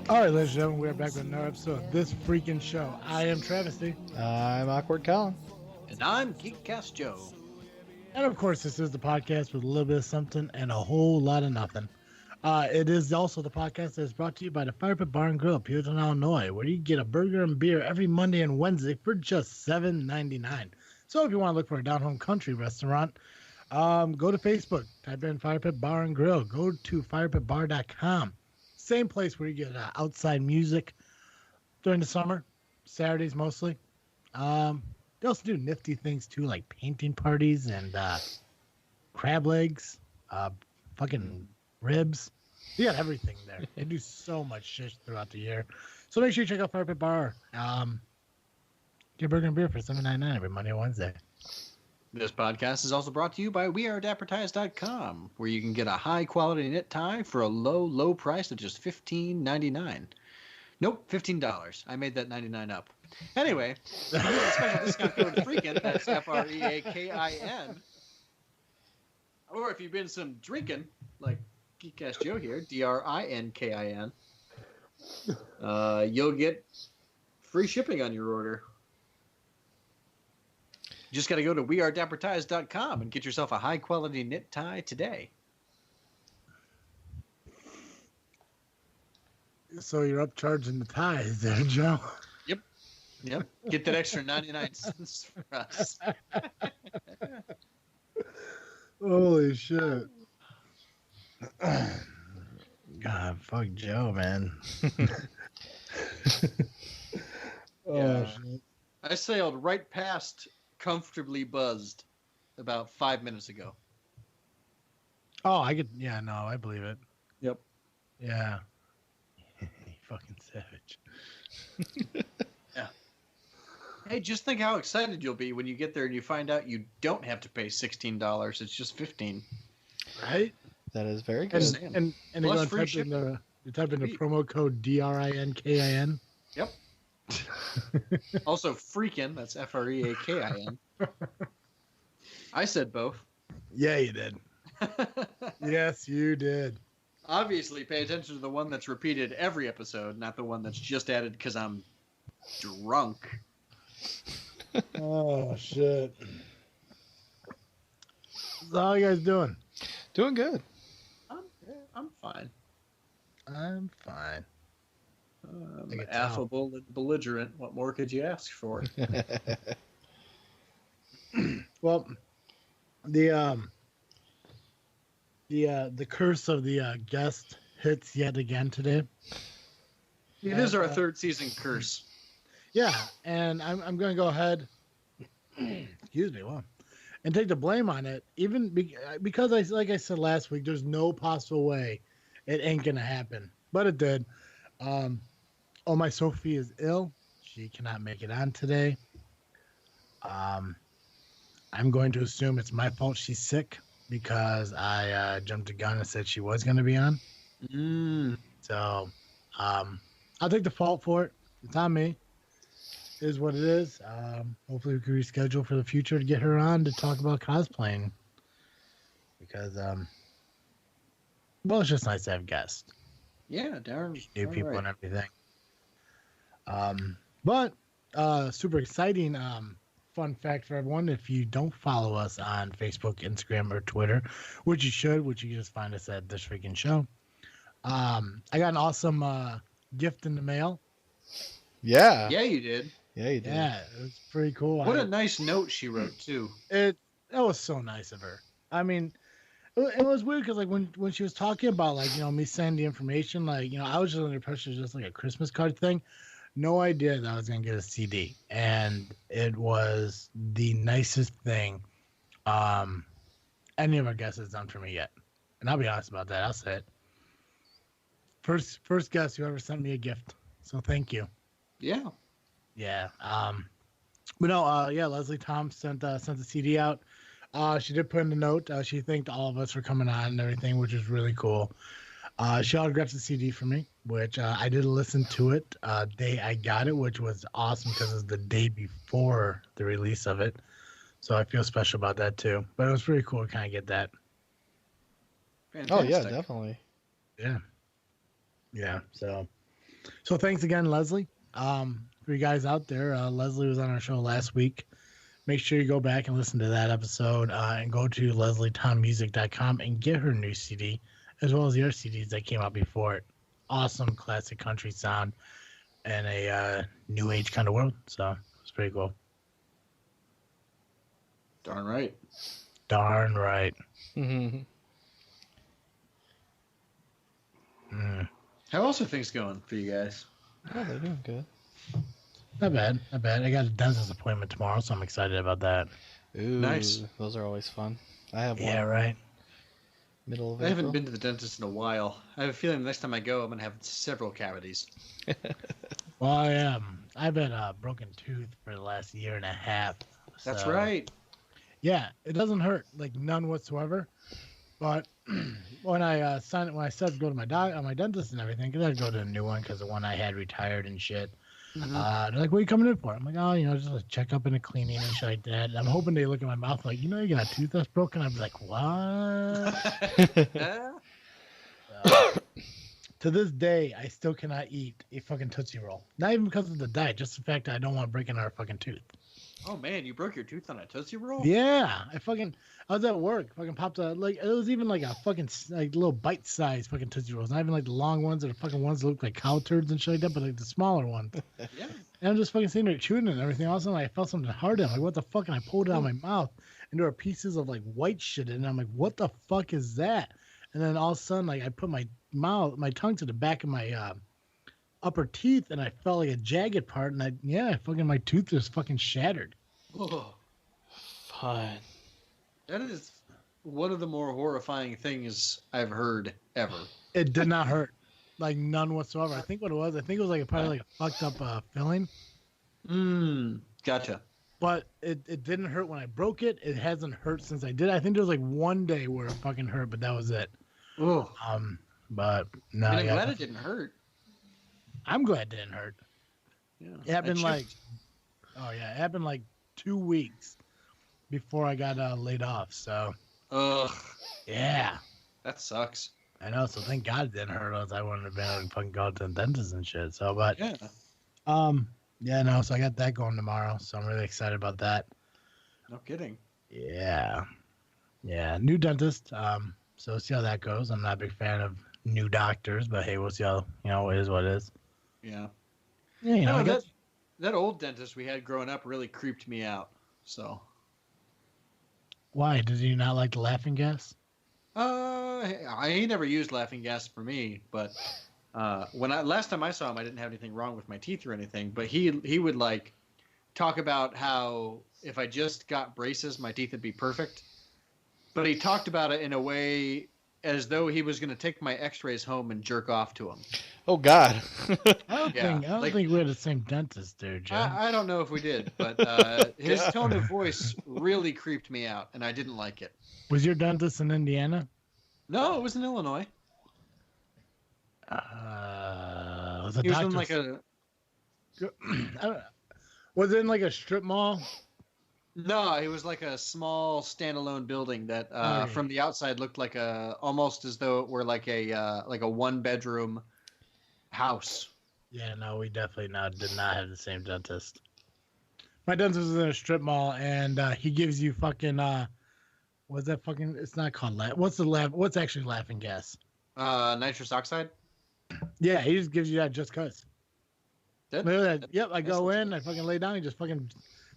All right, ladies and gentlemen, we are back with another episode of this freaking show. I am Travesty, I'm Awkward Colin. And I'm Geekcast Joe. and of course, this is the podcast with a little bit of something and a whole lot of nothing. It is also the podcast that is brought to you by the Firepit Bar and Grill, Peotone, Illinois, where you get a burger and beer every Monday and Wednesday for just $7.99. So if you want to look for a down-home country restaurant, go to Facebook, type in Firepit Bar and Grill, go to firepitbar.com. Same place where you get outside music during the summer, Saturdays mostly. They also do nifty things too, like painting parties and crab legs, fucking ribs. You got everything there. They do so much shit throughout the year. So make sure you check out Firepit Bar. Get burger and beer for $7.99 every Monday and Wednesday. This podcast is also brought to you by WeAreAdvertise.com, where you can get a high-quality knit tie for a low price of just $15.99. Nope, $15. I made that 99 up. Anyway, use the special discount code Freakin, that's Freakin. Or if you've been some drinking, like Geekcast Joe here, DRINKIN, you'll get free shipping on your order. You just got to go to weareadvertise.com and get yourself a high-quality knit tie today. So you're upcharging the ties there, Joe. Yep. Get that extra 99 cents for us. Holy shit. God, fuck Joe, man. Yeah. Shit. I sailed right past Comfortably Buzzed about 5 minutes ago. Oh, I believe it. Yep. Yeah. You fucking savage. Yeah. Hey, just think how excited you'll be when you get there and you find out you don't have to pay $16. It's just $15. Right? That is very good. And you're going to type in the promo code DRINKIN. Yep. Also, Freakin, that's FREAKIN. I said both. Yeah, you did. Yes, you did. Obviously, pay attention to the one that's repeated every episode, not the one that's just added because I'm drunk. Oh, shit. So how you guys doing? Doing good. I'm fine. I'm fine. Affable and belligerent. What more could you ask for? Well, the curse of the guest hits yet again today. It is our third season curse. Yeah, and I'm going to go ahead. Excuse me, and take the blame on it, even because like I said last week, there's no possible way it ain't gonna happen, but it did. My Sophie is ill; she cannot make it on today. I'm going to assume it's my fault she's sick because I jumped the gun and said she was going to be on. So I'll take the fault for it. It's on me. It is what it is. Hopefully we can reschedule for the future to get her on to talk about cosplaying. Because, it's just nice to have guests. Yeah, darn. New people right. And everything. But super exciting fun fact for everyone. If you don't follow us on Facebook, Instagram, or Twitter, which you should, which you can just find us at This Freaking Show. I got an awesome gift in the mail. Yeah. Yeah, you did. Yeah, you did. Yeah, it was pretty cool. What a nice note she wrote, too. That was so nice of her. I mean, it was weird because, like, when she was talking about, like, me sending the information, like, I was just under pressure, just like a Christmas card thing. No idea that I was going to get a CD. And it was the nicest thing any of our guests has done for me yet. And I'll be honest about that. I'll say it. First guest who ever sent me a gift. So thank you. Yeah. Yeah. But no, Leslie Tom sent the CD out. She did put in a note. She thanked all of us for coming on and everything, which is really cool. She autographed the CD for me, which I did listen to it day I got it, which was awesome because it's the day before the release of it. So I feel special about that too. But it was pretty cool to kind of get that. Fantastic. Oh, yeah, definitely. Yeah. Yeah, so So thanks again, Leslie. For you guys out there, Leslie was on our show last week. Make sure you go back and listen to that episode and go to leslietommusic.com and get her new CD, as well as the other CDs that came out before it. Awesome classic country sound and a new age kind of world. So it's pretty cool. Darn right. Darn right. How else are things going for you guys? Oh, they're doing good. Not bad. Not bad. I got a dentist appointment tomorrow, so I'm excited about that. Ooh, Nice. Those are always fun. I have one. Yeah, right. Middle of I haven't April. been to the dentist in a while. I have a feeling the next time I go, I'm going to have several cavities. Well, I've had a broken tooth for the last year and a half. That's so- right. Yeah, it doesn't hurt, like none whatsoever. But when I started to go to my dentist and everything, because I had to go to a new one because the one I had retired and shit. Mhm. They're like, "What are you coming in for?" I'm like, "Oh, just a checkup and a cleaning and shit like that." And I'm hoping they look at my mouth like, "You got a tooth that's broken." I'm like, "What?" To this day, I still cannot eat a fucking Tootsie Roll. Not even because of the diet, just the fact that I don't want to break another fucking tooth. Oh man, you broke your tooth on a Tootsie Roll? Yeah, I was at work, fucking popped a it was even like a fucking like little bite sized fucking Tootsie Rolls, not even like the long ones or the fucking ones that look like cow turds and shit like that, but like the smaller ones. Yeah. And I'm just fucking sitting there chewing it and everything. All of a sudden, I felt something hard in. I'm like, what the fuck? And I pulled it out of my mouth, and there were pieces of like white shit in it. And I'm like, what the fuck is that? And then all of a sudden, like I put my tongue to the back of my upper teeth, and I felt like a jagged part, and my tooth was fucking shattered. Oh, Fun. that is one of the more horrifying things I've heard ever. It did not hurt, like none whatsoever. I think what it was, probably like a fucked up filling, Gotcha. but it didn't hurt when I broke it. It hasn't hurt since I did. I think there was like one day where it fucking hurt, but that was it. Oh, But no, I'm glad it didn't hurt. I'm glad it didn't hurt. Yeah. It happened I like, it happened like 2 weeks before I got laid off. So Ugh, yeah, that sucks. I know. So thank God it didn't hurt, else I wouldn't have been able to fucking go to the dentist and shit. So, but Yeah. yeah, no. So I got that going tomorrow. So I'm really excited about that. No kidding. Yeah, new dentist. So we'll see how that goes. I'm not a big fan of new doctors, but hey, we'll see how it is what it is. Yeah. Yeah, No, I guess. that old dentist we had growing up really creeped me out. So. Why did you not like the laughing gas? He never used laughing gas for me, but last time I saw him, I didn't have anything wrong with my teeth or anything. But he would like talk about how if I just got braces, my teeth would be perfect. But he talked about it in a way as though he was going to take my X-rays home and jerk off to them. Oh God. I don't think we had the same dentist there, Joe. I don't know if we did, but his tone of voice really creeped me out, and I didn't like it. Was your dentist in Indiana? No, it was in Illinois. Was He was in like a Was it in like a strip mall? No, it was like a small standalone building that Okay. from the outside looked like almost as though it were like a 1-bedroom house. Yeah, no, we definitely did not have the same dentist. My dentist was in a strip mall, and he gives you fucking what's that fucking? It's not called What's actually laughing gas? Nitrous oxide. Yeah, he just gives you that just cause. Did? Look at that. Yep, I go in, I fucking lay down, he just fucking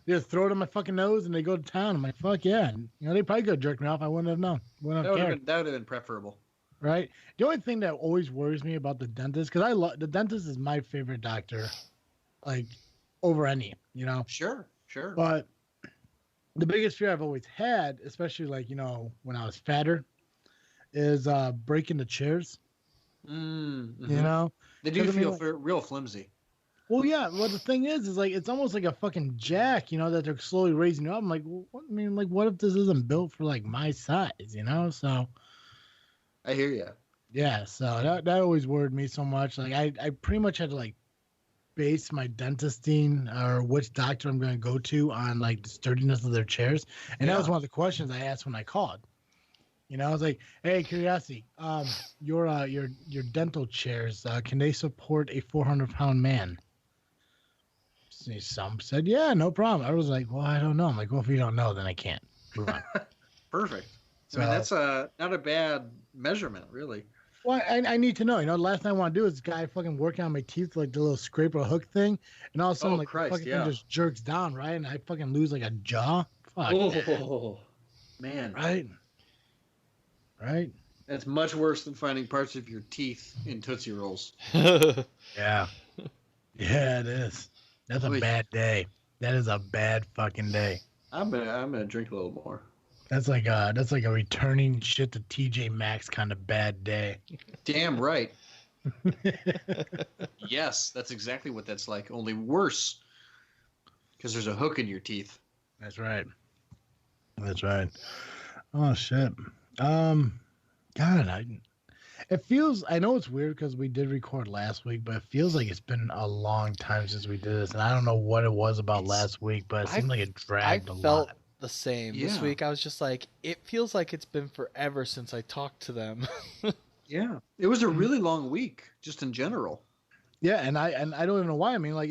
just throw it on my fucking nose, and they go to town. I'm like, fuck yeah. And, they probably could jerk me off. I wouldn't have known. Wouldn't have cared. That would have been preferable. Right. The only thing that always worries me about the dentist, because the dentist is my favorite doctor, like over any, Sure. But the biggest fear I've always had, especially like when I was fatter, is breaking the chairs. Mm-hmm. They do 'Cause, feel real flimsy. Well, yeah. Well, the thing is like it's almost like a fucking jack, that they're slowly raising you up. I'm like, what if this isn't built for like my size, So I hear you. yeah, so that always worried me so much. Like I pretty much had to like base my dentisting or which doctor I'm going to go to on like the sturdiness of their chairs, and that was one of the questions I asked when I called. You know, I was like, hey, curiosity, your dental chairs, can they support a 400-pound man? Some said, yeah, no problem. I was like, well, I don't know. I'm like, well, if you don't know, then I can't. Move on. Perfect. So, I mean, that's not a bad measurement, really. well, I need to know. You know, the last thing I want to do is this guy fucking working on my teeth, like the little scraper hook thing, and all of a sudden, Oh, like, the Christ, fucking yeah. thing just jerks down, right? And I fucking lose, like, a jaw. Fuck. Oh, man. Right. Right. That's much worse than finding parts of your teeth in Tootsie Rolls. Yeah. Yeah, it is. That's a Oy. bad day. That is a bad fucking day. I'm gonna drink a little more. That's like a returning shit to TJ Maxx kind of bad day. Damn right. Yes, that's exactly what that's like. Only worse. Because there's a hook in your teeth. That's right. That's right. Oh shit. God, it feels. I know it's weird because we did record last week, but it feels like it's been a long time since we did this, and I don't know what it was about last week, but it seemed like it dragged a felt lot. the same. Yeah. This week I was just like, it feels like it's been forever since I talked to them. Yeah. It was a really long week, just in general. Yeah, and I don't even know why. I mean, like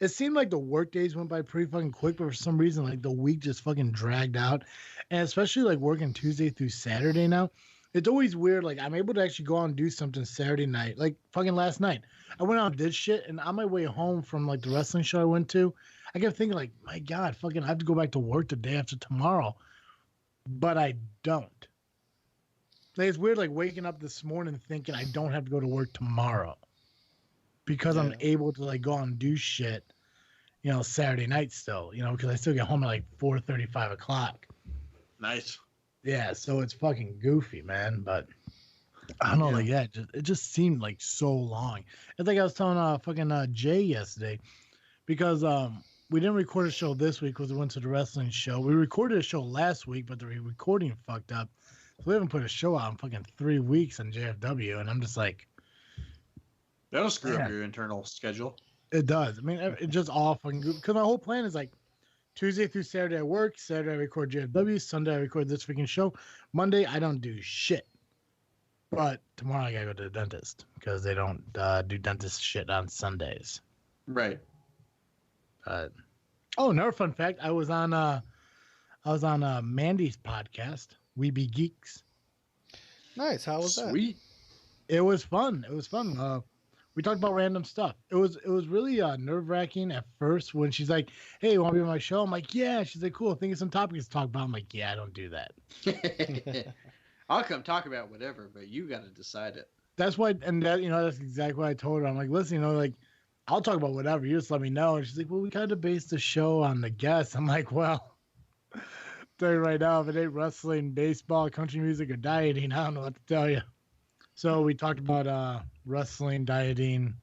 it seemed like the work days went by pretty fucking quick, but for some reason, like the week just fucking dragged out, and especially like working Tuesday through Saturday now. It's always weird. Like I'm able to actually go out and do something Saturday night. Like fucking last night, I went out and did shit, and on my way home from like the wrestling show I went to, I kept thinking like, my God, fucking, I have to go back to work the day after tomorrow, but I don't. Like it's weird, like waking up this morning thinking I don't have to go to work tomorrow because I'm Yeah. able to like go out and do shit, you know, Saturday night still, you know, because I still get home at like 4:30, 5 o'clock. Nice. Yeah, so it's fucking goofy, man. But I don't know, Yeah. like it just seemed like so long. It's like I was telling fucking Jay yesterday because we didn't record a show this week because we went to the wrestling show. We recorded a show last week, but the recording fucked up, so we haven't put a show out in fucking 3 weeks on JFW, and I'm just like, That'll screw Yeah. up your internal schedule. it does. I mean, it just all fucking because my whole plan is like Tuesday through Saturday I work, Saturday I record JFW, Sunday I record this freaking show, Monday I don't do shit. But tomorrow I gotta go to the dentist because they don't do dentist shit on Sundays. Right. Oh, another fun fact: I was on Mandy's podcast, We Be Geeks. Nice. How was that? Sweet. It was fun. It was fun. We talked about random stuff. It was really nerve-wracking at first when she's like, "Hey, you want to be on my show?" I'm like, "Yeah." She's like, "Cool. Think of some topics to talk about." I'm like, "Yeah, I don't do that." I'll come talk about whatever, but you got to decide it. That's why, and that that's exactly what I told her. I'm like, "Listen, like, I'll talk about whatever. You just let me know." And she's like, "Well, we kind of base the show on the guests." I'm like, "Well, tell you right now, if it ain't wrestling, baseball, country music, or dieting, I don't know what to tell you." So we talked about wrestling, dieting,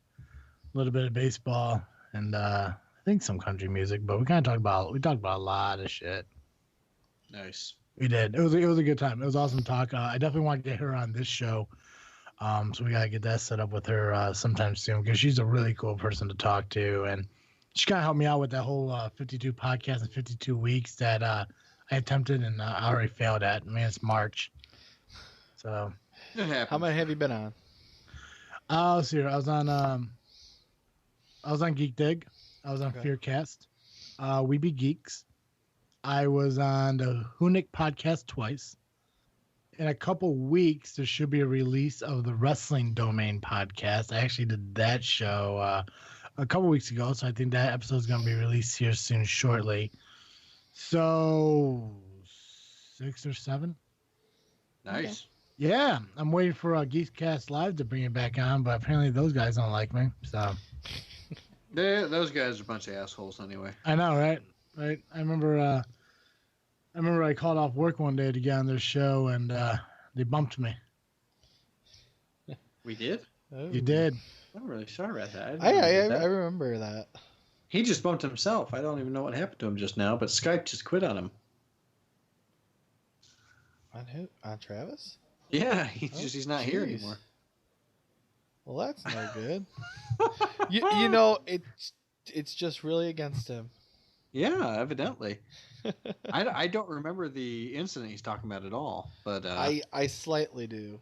a little bit of baseball, and I think some country music. But we talked about a lot of shit. Nice. We did. It was a good time. It was awesome talk. I definitely want to get her on this show. So we gotta get that set up with her sometime soon because she's a really cool person to talk to, and she kind of helped me out with that whole 52 podcast in 52 weeks that I attempted and I already failed at. I mean, it's March, so. It happens. How many have you been on? Let's see here. I was on Geek Dig. I was on Okay. Fearcast. We Be Geeks. I was on the Hunick podcast twice. In a couple weeks, there should be a release of the Wrestling Domain podcast. I actually did that show a couple weeks ago, so I think that episode is going to be released here soon, shortly. So 6 or 7. Nice. Yeah, I'm waiting for Geekcast Live to bring it back on, but apparently those guys don't like me. So Those guys are a bunch of assholes anyway. I know, right? Right. I remember I called off work one day to get on their show, and they bumped me. We did? Oh. You did. I'm really sorry about that. I remember that. He just bumped himself. I don't even know what happened to him just now, but Skype just quit on him. On who? On Travis? Yeah, he's not here jeez. anymore. Well, that's no good. you know, it's just really against him. Yeah, evidently. I don't remember the incident he's talking about at all, but I slightly do.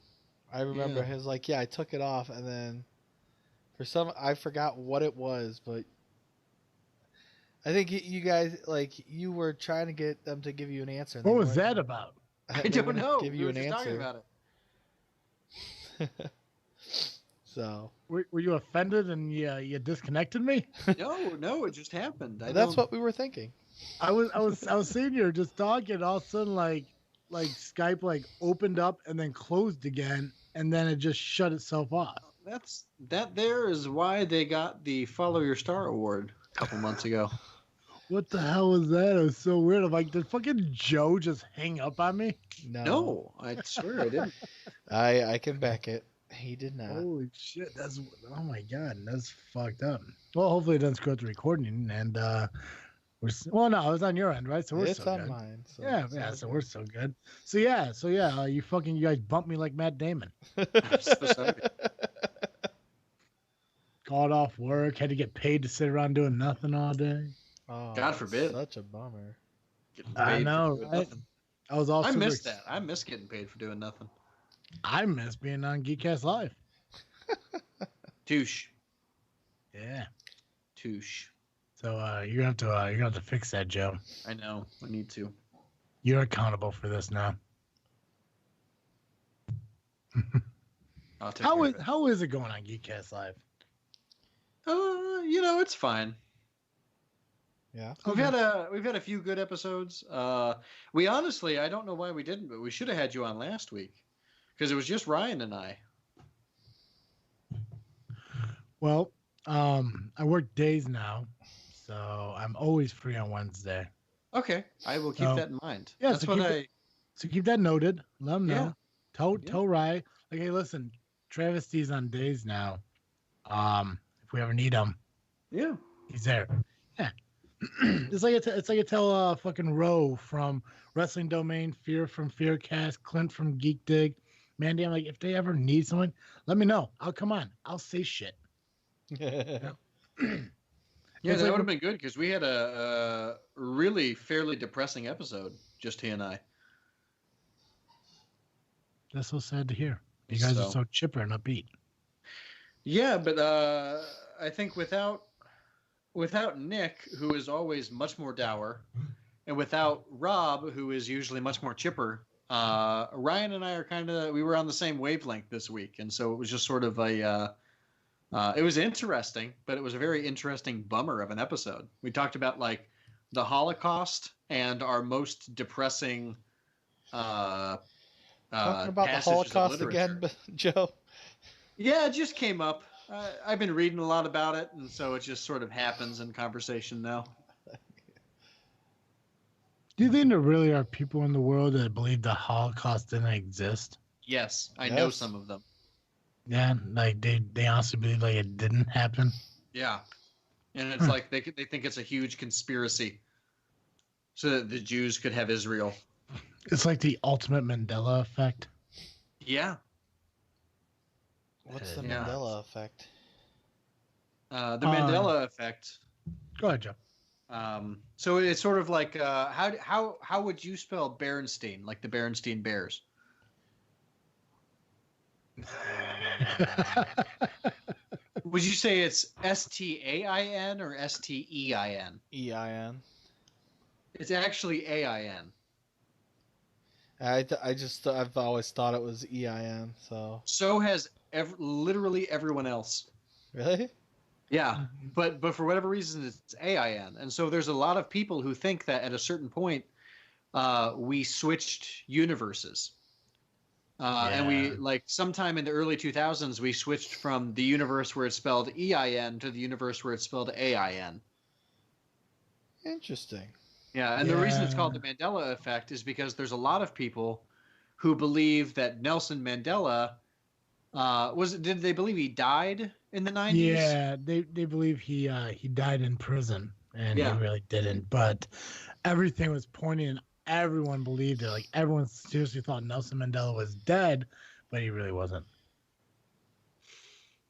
I remember Yeah. he was like, "Yeah, I took it off," and then I forgot what it was, but I think you guys you were trying to get them to give you an answer. And What they was weren't- that about? I they don't wouldn't know. Give We you were an just talking answer. about it. So Were you offended and you disconnected me? No, it just happened. that's what we were thinking. I was sitting here just talking. All of a sudden, like Skype opened up and then closed again, and then it just shut itself off. There is why they got the Follow Your Star award a couple months ago. What the hell was that? It was so weird. I'm like, did fucking Joe just hang up on me? No, I swear I didn't. I can back it. He did not. Holy shit! Oh my god, that's fucked up. Well, hopefully it doesn't screw up the recording, and well, no, it was on your end, right? So we're It's so on good. mine. So Yeah, so we're so good. So yeah, you guys bumped me like Matt Damon. I'm so sorry. Called off work, had to get paid to sit around doing nothing all day. Oh, God that's forbid. Such a bummer. Getting I paid for know, doing right? nothing. I was also I miss that. I miss getting paid for doing nothing. I miss being on Geekcast Live. Touche. Yeah. Touche. So you're gonna have to fix that, Joe. I know. I need to. You're accountable for this now. I'll take care of it. How is it going on Geekcast Live? It's fine. Yeah. We've had a few good episodes. We honestly, I don't know why we didn't, but we should have had you on last week because it was just Ryan and I. Well, I work days now, so I'm always free on Wednesday. Okay, I will keep that in mind. Yeah, That's so keep that noted. Let them know. Yeah. Tell Rye, like, hey, listen, Travesty's on days now. If we ever need him, Yeah. he's there. Yeah. It's like I tell fucking Roe from Wrestling Domain, Fear from Fearcast, Clint from Geek Dig, Mandy. I'm like, if they ever need someone, let me know. I'll come on. I'll say shit. Yeah, It's that like- would have been good because we had a really fairly depressing episode, just he and I. That's so sad to hear. You guys are so chipper and upbeat. Yeah, but I think without Nick, who is always much more dour, and without Rob, who is usually much more chipper, Ryan and I we were on the same wavelength this week, and so it was just sort of it was interesting, but it was a very interesting bummer of an episode. We talked about like the Holocaust and our most depressing Talking about the passages of Holocaust literature. again, Joe. Yeah, it just came up. I've been reading a lot about it, and so it just sort of happens in conversation now. Do you think there really are people in the world that believe the Holocaust didn't exist? Yes, I know some of them. Yeah, like they honestly believe like it didn't happen. Yeah, and it's like they think it's a huge conspiracy, so that the Jews could have Israel. It's like the ultimate Mandela effect. Yeah. What's the Yeah. Mandela effect? The Mandela effect. Go ahead, Joe. So it's sort of like how would you spell Berenstain? Like the Berenstain Bears? Would you say it's Stain or Stein? EIN. It's actually AIN. I've always thought it was EIN. So has literally everyone else. Really? Yeah, but for whatever reason it's AIN, and so there's a lot of people who think that at a certain point we switched universes, and we like sometime in the early 2000s we switched from the universe where it's spelled EIN to the universe where it's spelled AIN. Interesting. Yeah, and the reason it's called the Mandela effect is because there's a lot of people who believe that Nelson Mandela did they believe he died in the 90s? Yeah, they believe he died in prison, and he really didn't. But everything was pointing, and everyone believed it. Like everyone seriously thought Nelson Mandela was dead, but he really wasn't.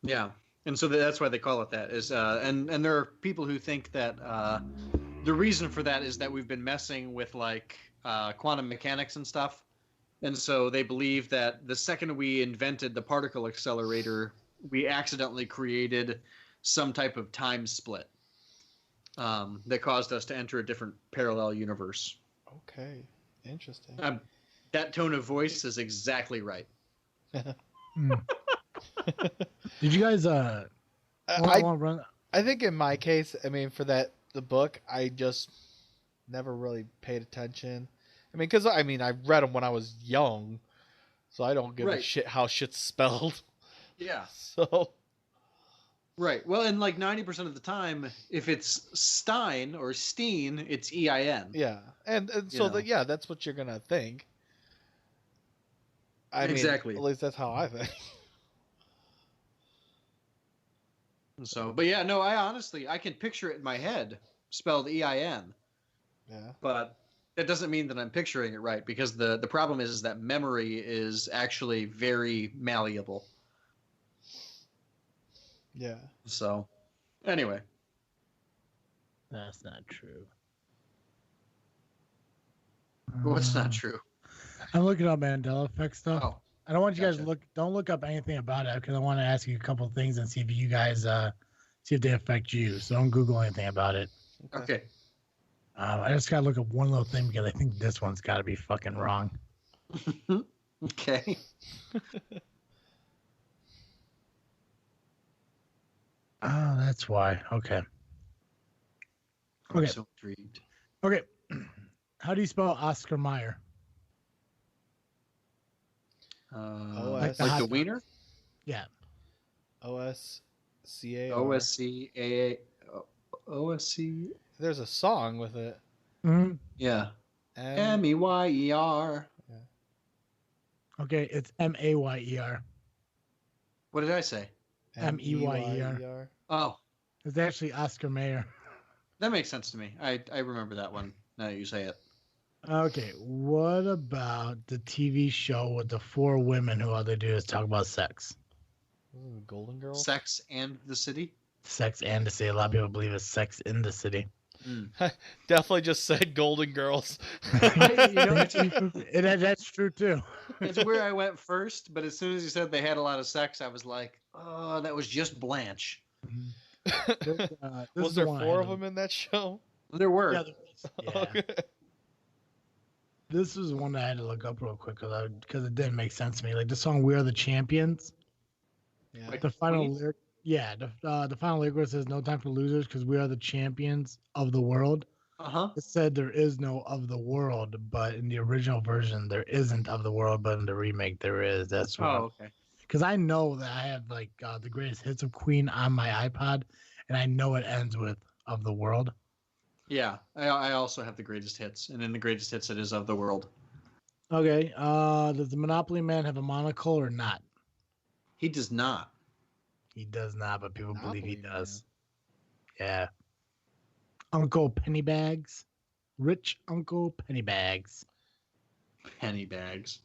Yeah, and so that's why they call it that. And there are people who think that the reason for that is that we've been messing with like quantum mechanics and stuff. And so they believe that the second we invented the particle accelerator, we accidentally created some type of time split that caused us to enter a different parallel universe. Okay, interesting. That tone of voice is exactly right. Did you guys I think in my case, I mean, for the book, I just never really paid attention. I mean, because I read them when I was young, so I don't give a shit how shit's spelled. Yeah. So. Right. Well, and like 90% of the time, if it's Stein or Steen, it's EIN. Yeah, and so that's what you're gonna think. Exactly. At least that's how I think. So, but yeah, no, I can picture it in my head, spelled EIN. Yeah. But that doesn't mean that I'm picturing it right, because the problem is that memory is actually very malleable. Yeah. So, anyway. That's not true. What's not true? I'm looking up Mandela Effect stuff. Oh, I don't want you guys don't look up anything about it, because I want to ask you a couple of things and see if you guys see if they affect you. So don't Google anything about it. Okay. I just gotta look up one little thing, because I think this one's got to be fucking wrong. Okay. Oh, that's why. Okay. I'm so intrigued. Okay. How do you spell Oscar Mayer? Like the wiener? Yeah. OSCA. OSCAA. OSC. There's a song with it. Mm-hmm. Yeah. MEYER. Yeah. Okay, it's MAYER. What did I say? MEYER. Oh. It's actually Oscar Mayer. That makes sense to me. I remember that one now that you say it. Okay, what about the TV show with the 4 women who all they do is talk about sex? Ooh, Golden Girls? Sex and the City? Sex and the City. A lot of people believe it's Sex in the City. Definitely just said Golden Girls. That's true too. It's where I went first, but as soon as you said they had a lot of sex, I was like, oh, that was just Blanche. Was there 4 of them in that show? There were. Yeah, there was. Yeah. Okay. This was one that I had to look up real quick because it didn't make sense to me. Like the song "We Are the Champions." Yeah. Like the final lyric. Yeah, the final lyric where it says "No time for losers" because we are the champions of the world. It said there is no of the world, but in the original version there isn't of the world, but in the remake there is. That's why. Oh, okay. Because I know that I have like the greatest hits of Queen on my iPod, and I know it ends with "of the world." Yeah, I also have the greatest hits, and in the greatest hits, it is of the world. Okay. Does the Monopoly Man have a monocle or not? He does not. He does not, but people believe he Monopoly does. Yeah. Uncle Pennybags. Rich Uncle Pennybags. Pennybags.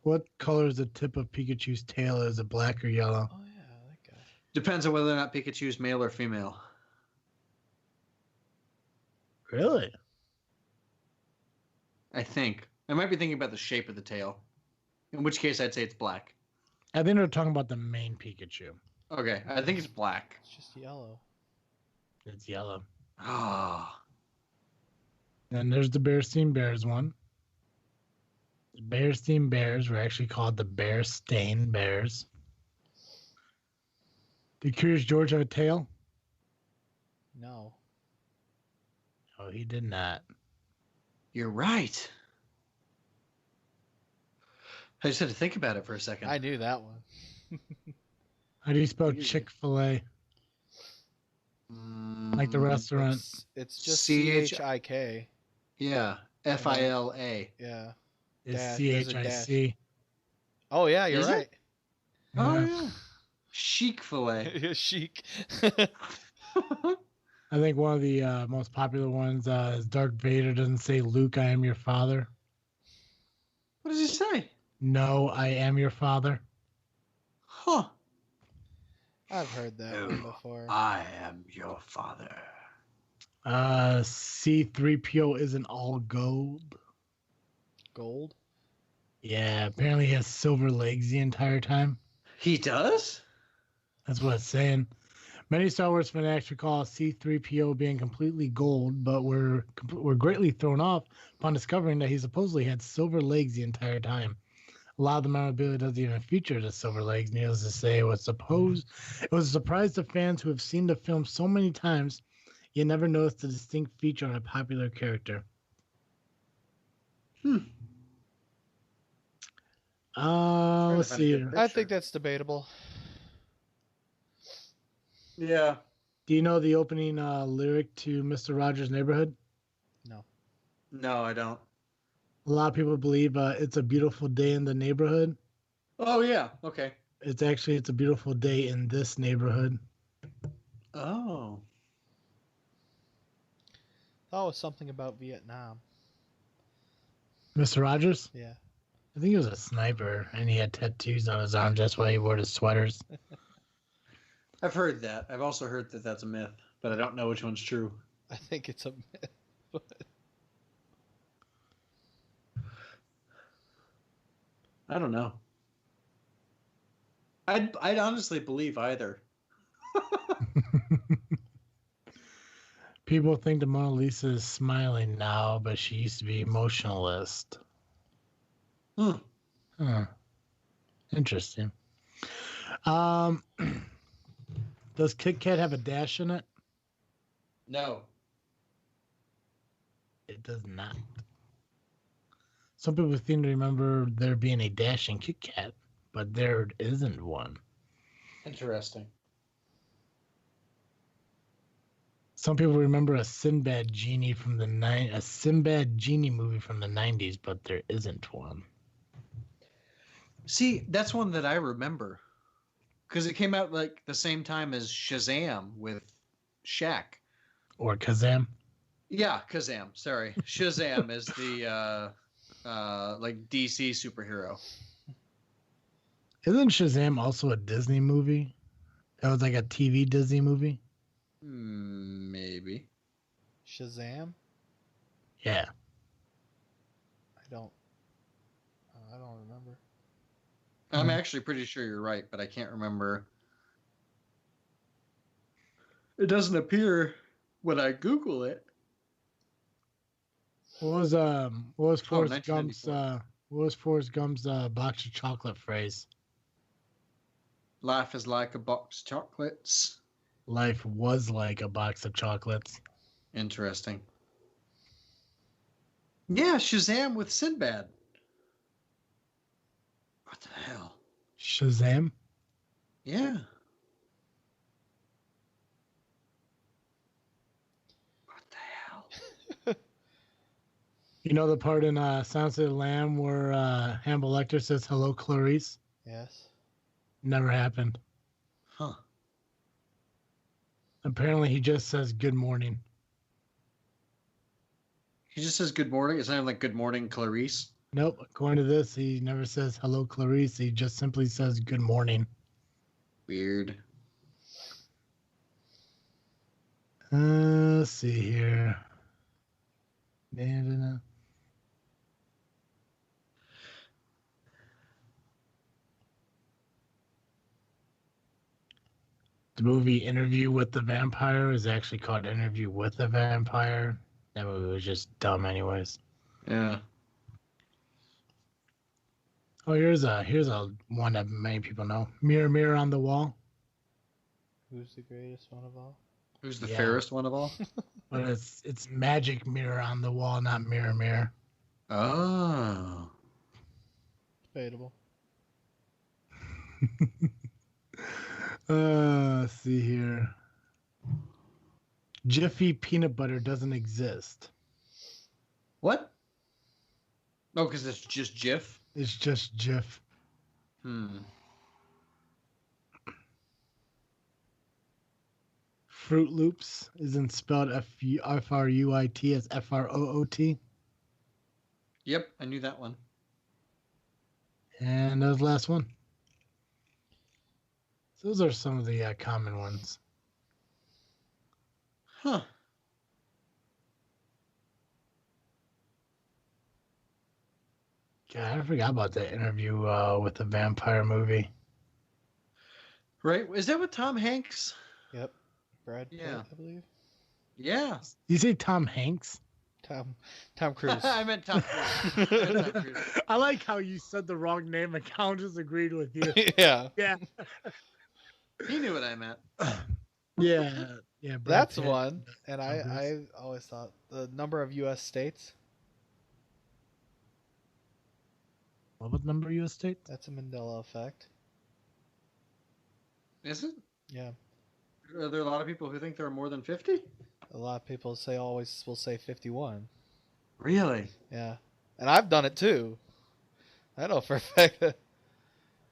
What color is the tip of Pikachu's tail? Is it black or yellow? Oh, yeah, that guy. Depends on whether or not Pikachu is male or female. Really? I think. I might be thinking about the shape of the tail. In which case, I'd say it's black. I think they're talking about the main Pikachu. Okay, I think it's black. It's just yellow. It's yellow. Ah. And there's the Bearstein Bears one. The Bearstein Bears were actually called the Bearstain Bears. Did Curious George have a tail? No. Oh, he did not. You're right. I just had to think about it for a second. I knew that one. How do you spell Chick-fil-A? Like the restaurant. It's just CHIK. Yeah, FILA. Yeah. It's There's a CHIC. Oh, yeah, you're Is it? right. Oh, yeah. Chic filet. Chic. I think one of the most popular ones is Darth Vader doesn't say, "Luke, I am your father." What does he say? No, I am your father. Huh. I've heard that No, one before. I am your father. C3PO isn't all gold. Gold? Yeah, apparently he has silver legs the entire time. He does? That's what it's saying. Many Star Wars fanatics recall C3PO being completely gold, but were greatly thrown off upon discovering that he supposedly had silver legs the entire time. A lot of the memorabilia doesn't even feature the silver legs. Needless to say, it was a surprise to fans who have seen the film so many times, yet never noticed the distinct feature on a popular character. Let's see here. I think that's debatable. Yeah. Do you know the opening lyric to Mr. Rogers' Neighborhood? No. No, I don't. A lot of people believe it's a beautiful day in the neighborhood. Oh, yeah. Okay. It's a beautiful day in this neighborhood. Oh. Thought it was something about Vietnam. Mr. Rogers? Yeah. I think he was a sniper and he had tattoos on his arms. That's why he wore his sweaters. I've heard that. I've also heard that that's a myth, but I don't know which one's true. I think it's a myth. I don't know. I'd honestly believe either. People think the Mona Lisa is smiling now, but she used to be emotionalist. Huh. Interesting. Does Kit Kat have a dash in it? No. It does not. Some people seem to remember there being a dash in Kit Kat, but there isn't one. Interesting. Some people remember a Sinbad genie movie from the 90s, but there isn't one. See, that's one that I remember. Because it came out like the same time as Shazam with Shaq. Or Kazam. Yeah, Kazam. Sorry. Shazam is the like DC superhero. Isn't Shazam also a Disney movie? That was like a TV Disney movie? Maybe. Shazam? Yeah. I don't remember. I'm actually pretty sure you're right, but I can't remember. It doesn't appear when I Google it. What was Forrest Gump's 1994. box of chocolate phrase? Life is like a box of chocolates. Life was like a box of chocolates. Interesting. Yeah, Shazam with Sinbad. What the hell? Shazam? Yeah. What the hell? You know the part in Silence of the Lamb where Hannibal Lecter says, "Hello, Clarice"? Yes. Never happened. Huh. Apparently, he just says good morning. He just says good morning. It's not even like good morning, Clarice. Nope. According to this, he never says hello, Clarice. He just simply says good morning. Weird. Let's see here. The movie Interview with the Vampire is actually called Interview with the Vampire. That movie was just dumb anyways. Yeah. Oh, here's a one that many people know. Mirror, mirror on the wall. Who's the greatest one of all? Who's the fairest one of all? But it's magic mirror on the wall, not mirror, mirror. Oh. Debatable. Let's see here. Jiffy peanut butter doesn't exist. What? Oh, because it's just Jif? It's just Jif. Fruit Loops isn't spelled F-R-U-I-T as F-R-O-O-T. Yep, I knew that one. And that was the last one. Those are some of the common ones. Huh. God, I forgot about that interview with the vampire movie. Right? Is that with Tom Hanks? Yep. Brad Pitt, Yeah. I believe. Yeah. You say Tom Hanks? Tom Cruise. I meant Tom Cruise. I like how you said the wrong name and Count just agreed with you. Yeah. Yeah. He knew what I meant. Yeah. Yeah. Brad That's Pitt. one. And Tom Cruise. I always thought the number of U.S. states. What was the number of U.S. states? That's a Mandela effect. Is it? Yeah. Are there a lot of people who think there are more than 50? A lot of people will say 51. Really? Yeah. And I've done it too. I know for a fact.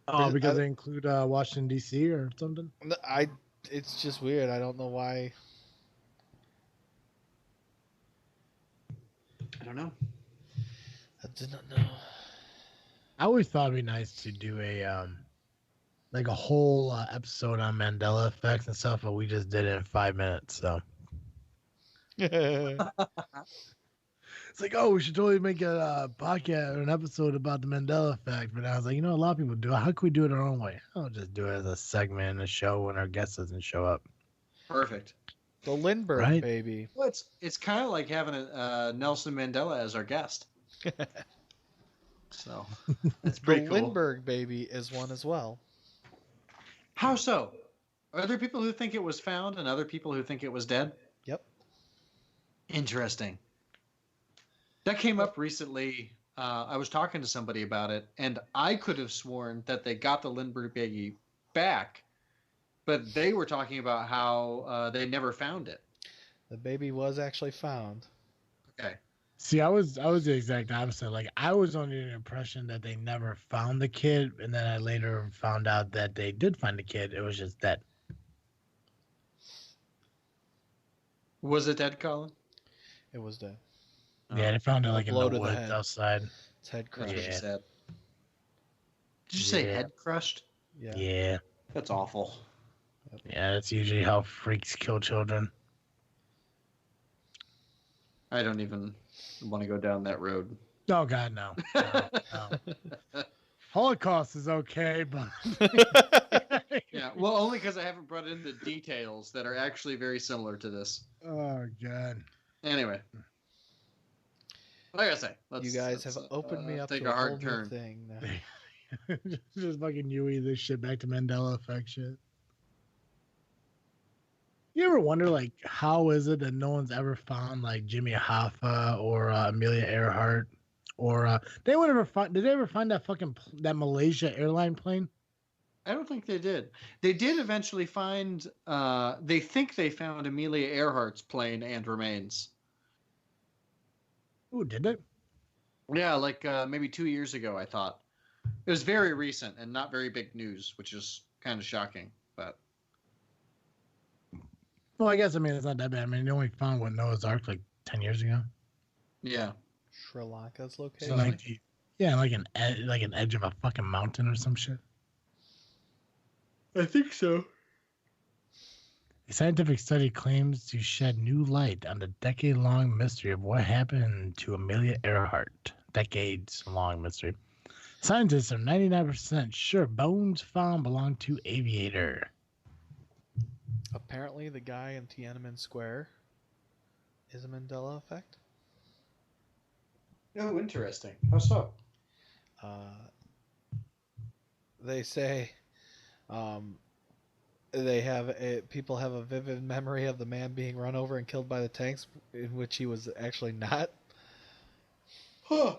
Oh, because they include Washington, D.C. or something? It's just weird. I don't know why. I don't know. I did not know. I always thought it'd be nice to do a like a whole episode on Mandela effects and stuff, but we just did it in 5 minutes. So it's like, oh, we should totally make a podcast or an episode about the Mandela effect. But I was like, a lot of people do it. How can we do it our own way? I'll just do it as a segment, a show when our guest doesn't show up. Perfect. The Lindbergh Right? baby. Well, it's kind of like having a Nelson Mandela as our guest. So that's pretty The cool. Lindbergh baby is one as well. How so? Are there people who think it was found and other people who think it was dead? Yep. Interesting. That came up recently. I was talking to somebody about it, and I could have sworn that they got the Lindbergh baby back, but they were talking about how they never found it. The baby was actually found. Okay. See, I was the exact opposite. Like, I was under the impression that they never found the kid, and then I later found out that they did find the kid. It was just dead. Was it dead, Colin? It was dead. Yeah, they found it like in blow the to the woods head. outside. Its head That's crushed. what she Yeah. said. Did you say Yeah. head crushed? Yeah. Yeah, That's awful. yeah, that's usually how freaks kill children. I don't even want to go down that road. Oh God, no. No. Holocaust is okay, but Yeah, well, only because I haven't brought in the details that are actually very similar to this. oh God. Anyway, like I say, You guys have opened me up take to a a hard whole new turn. thing now. Just fucking Yui this shit back to Mandela effect shit. You ever wonder, like, how is it that no one's ever found, like, Jimmy Hoffa or Amelia Earhart? Or did they ever find that that Malaysia airline plane? I don't think they did. They did eventually find. They think they found Amelia Earhart's plane and remains. Ooh, did they? Yeah, like maybe 2 years ago. I thought it was very recent and not very big news, which is kind of shocking. But Well, I guess, it's not that bad. They only found what Noah's Ark like 10 years ago. yeah, Sri Lanka's So, location. like an edge of a fucking mountain or some shit. I think so. A scientific study claims to shed new light on the decade-long mystery of what happened to Amelia Earhart. Decades-long mystery. Scientists are 99% sure bones found belong to Aviator. Apparently, the guy in Tiananmen Square is a Mandela effect. Oh, interesting. How so? They say people have a vivid memory of the man being run over and killed by the tanks, in which he was actually not. Huh.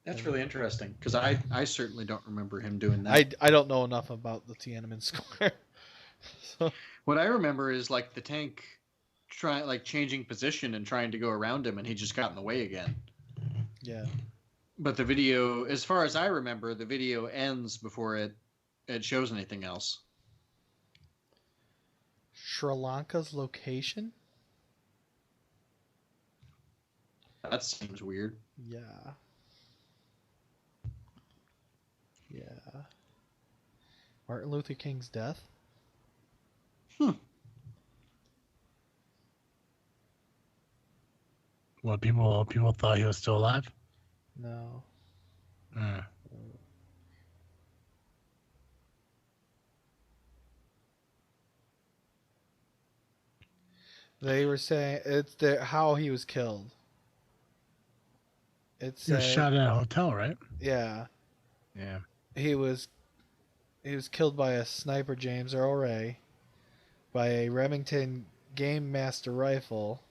That's really interesting because I certainly don't remember him doing that. I don't know enough about the Tiananmen Square. So, What I remember is like the tank changing position and trying to go around him, and he just got in the way again. yeah. But the video, as far as I remember, the video ends before it shows anything else. Sri Lanka's location? That seems weird. Yeah. Yeah. Martin Luther King's death? What people thought he was still alive? No. Mm. They were saying it's how he was killed. It He was said, shot at a hotel, right? yeah, Yeah. he was killed by a sniper, James Earl Ray, by a Remington Game Master rifle,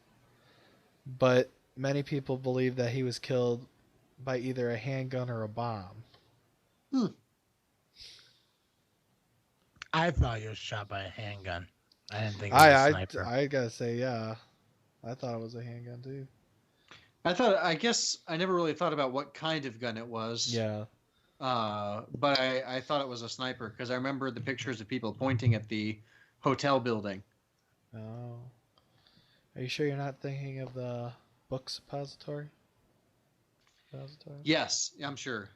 but many people believe that he was killed by either a handgun or a bomb. I thought he was shot by a handgun. I didn't think it was a sniper. I gotta say, yeah, I thought it was a handgun too. I guess I never really thought about what kind of gun it was. Yeah. But I thought it was a sniper because I remember the pictures of people pointing at the hotel building. Oh. Are you sure you're not thinking of the book suppository? Yes, I'm sure.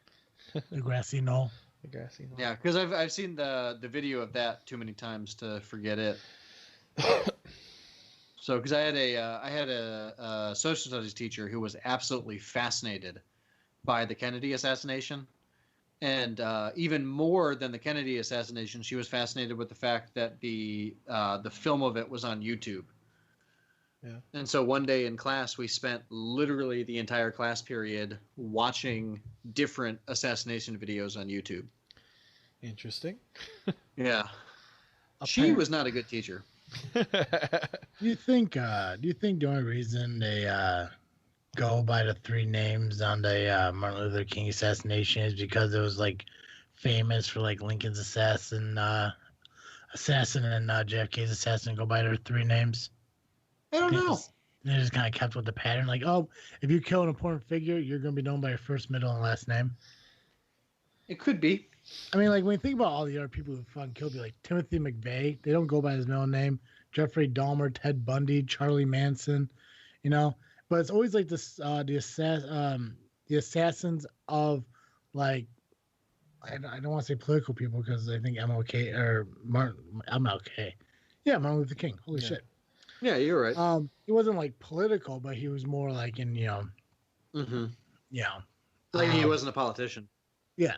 The grassy knoll. The grassy knoll. Yeah, because I've seen the video of that too many times to forget it. So, because I had a social studies teacher who was absolutely fascinated by the Kennedy assassination, and even more than the Kennedy assassination, she was fascinated with the fact that the film of it was on YouTube. Yeah. And so one day in class, we spent literally the entire class period watching different assassination videos on YouTube. Interesting. Yeah. She was not a good teacher. Do you think the only reason they go by the three names on the Martin Luther King assassination is because it was like famous for like Lincoln's assassin and JFK's assassin go by their three names? I don't know. They just kind of kept with the pattern, like, oh, if you kill an important figure, you're gonna be known by your first, middle, and last name. It could be. I mean, like when you think about all the other people who fucking killed, like Timothy McVeigh, they don't go by his middle name. Jeffrey Dahmer, Ted Bundy, Charlie Manson, you know. But it's always like this, the assassins of, like, I don't want to say political people because I think MLK or MLK, yeah, Martin Luther King. Holy shit. Yeah, you're right. He wasn't like political, but he was more like in, Mm-hmm. yeah, Like he wasn't a politician. yeah.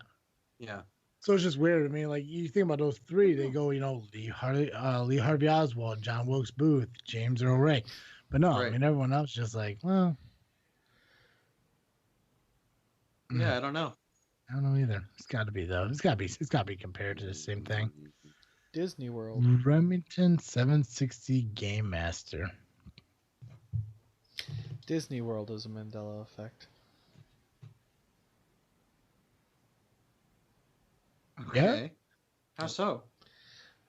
Yeah. So it's just weird. I mean, like you think about those three, they go, Lee Harvey Oswald, John Wilkes Booth, James Earl Ray, but no, Right. I mean everyone else just like, well, Yeah, I don't know. I don't know either. It's got to be though. It's got to be compared to the same thing. Disney World. Remington 760 Game Master. Disney World is a Mandela Effect. Okay. Yeah. How so?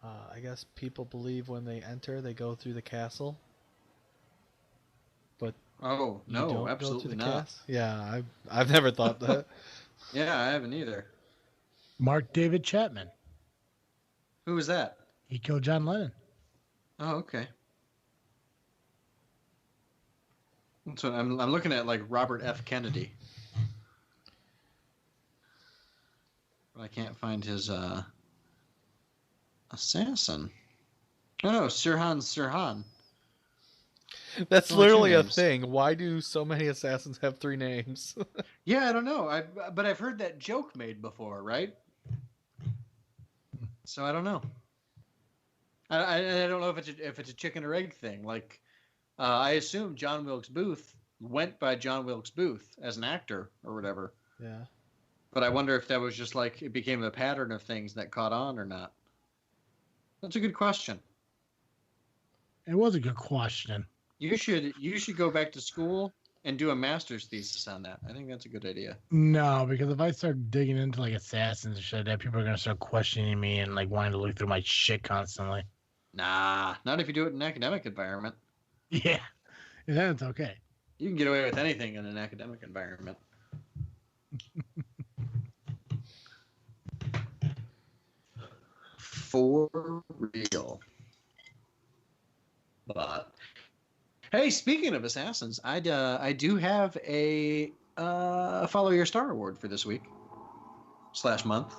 I guess people believe when they enter, they go through the castle. But Oh you no, don't absolutely go to the not. castle? Yeah, I've never thought that. Yeah, I haven't either. Mark David Chapman. Who was that? He killed John Lennon. Oh, okay. So I'm looking at like Robert F. Kennedy. But I can't find his assassin. Oh no, Sirhan. That's Only two literally a names. thing. Why do so many assassins have three names? Yeah, I don't know. But I've heard that joke made before, right? So I don't know. I don't know if it's a chicken or egg thing. Like, I assume John Wilkes Booth went by John Wilkes Booth as an actor or whatever. Yeah. But I wonder if that was just like it became a pattern of things that caught on or not. That's a good question. It was a good question. You should go back to school and do a master's thesis on that. I think that's a good idea. No, because if I start digging into like assassins and shit, that people are gonna start questioning me and like wanting to look through my shit constantly. Nah, not if you do it in an academic environment. Yeah, then it's okay. You can get away with anything in an academic environment. For real. But hey, speaking of assassins, I do have a Follow Your Star award for this week / month.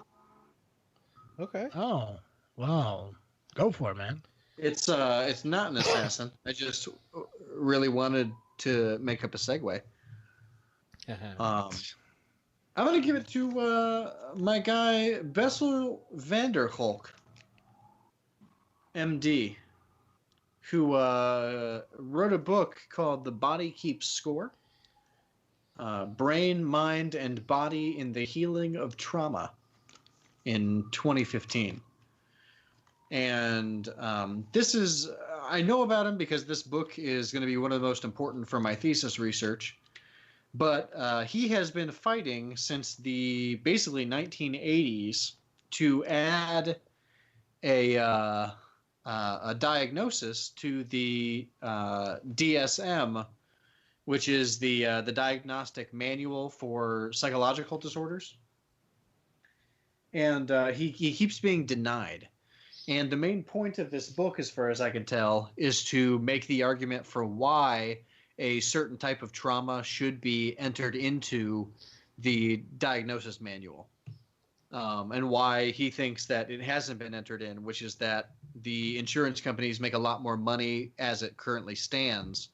Okay. Oh, wow. Go for it, man. It's not an assassin. I just really wanted to make up a segue. I'm gonna give it to my guy Bessel Vanderkolk, MD, who wrote a book called "The Body Keeps Score: Brain, Mind, and Body in the Healing of Trauma" in 2015. And this is, I know about him because this book is going to be one of the most important for my thesis research. But he has been fighting since the basically 1980s to add a diagnosis to the DSM, which is the diagnostic manual for psychological disorders. And he keeps being denied. And the main point of this book, as far as I can tell, is to make the argument for why a certain type of trauma should be entered into the diagnosis manual. And why he thinks that it hasn't been entered in, which is that the insurance companies make a lot more money as it currently stands.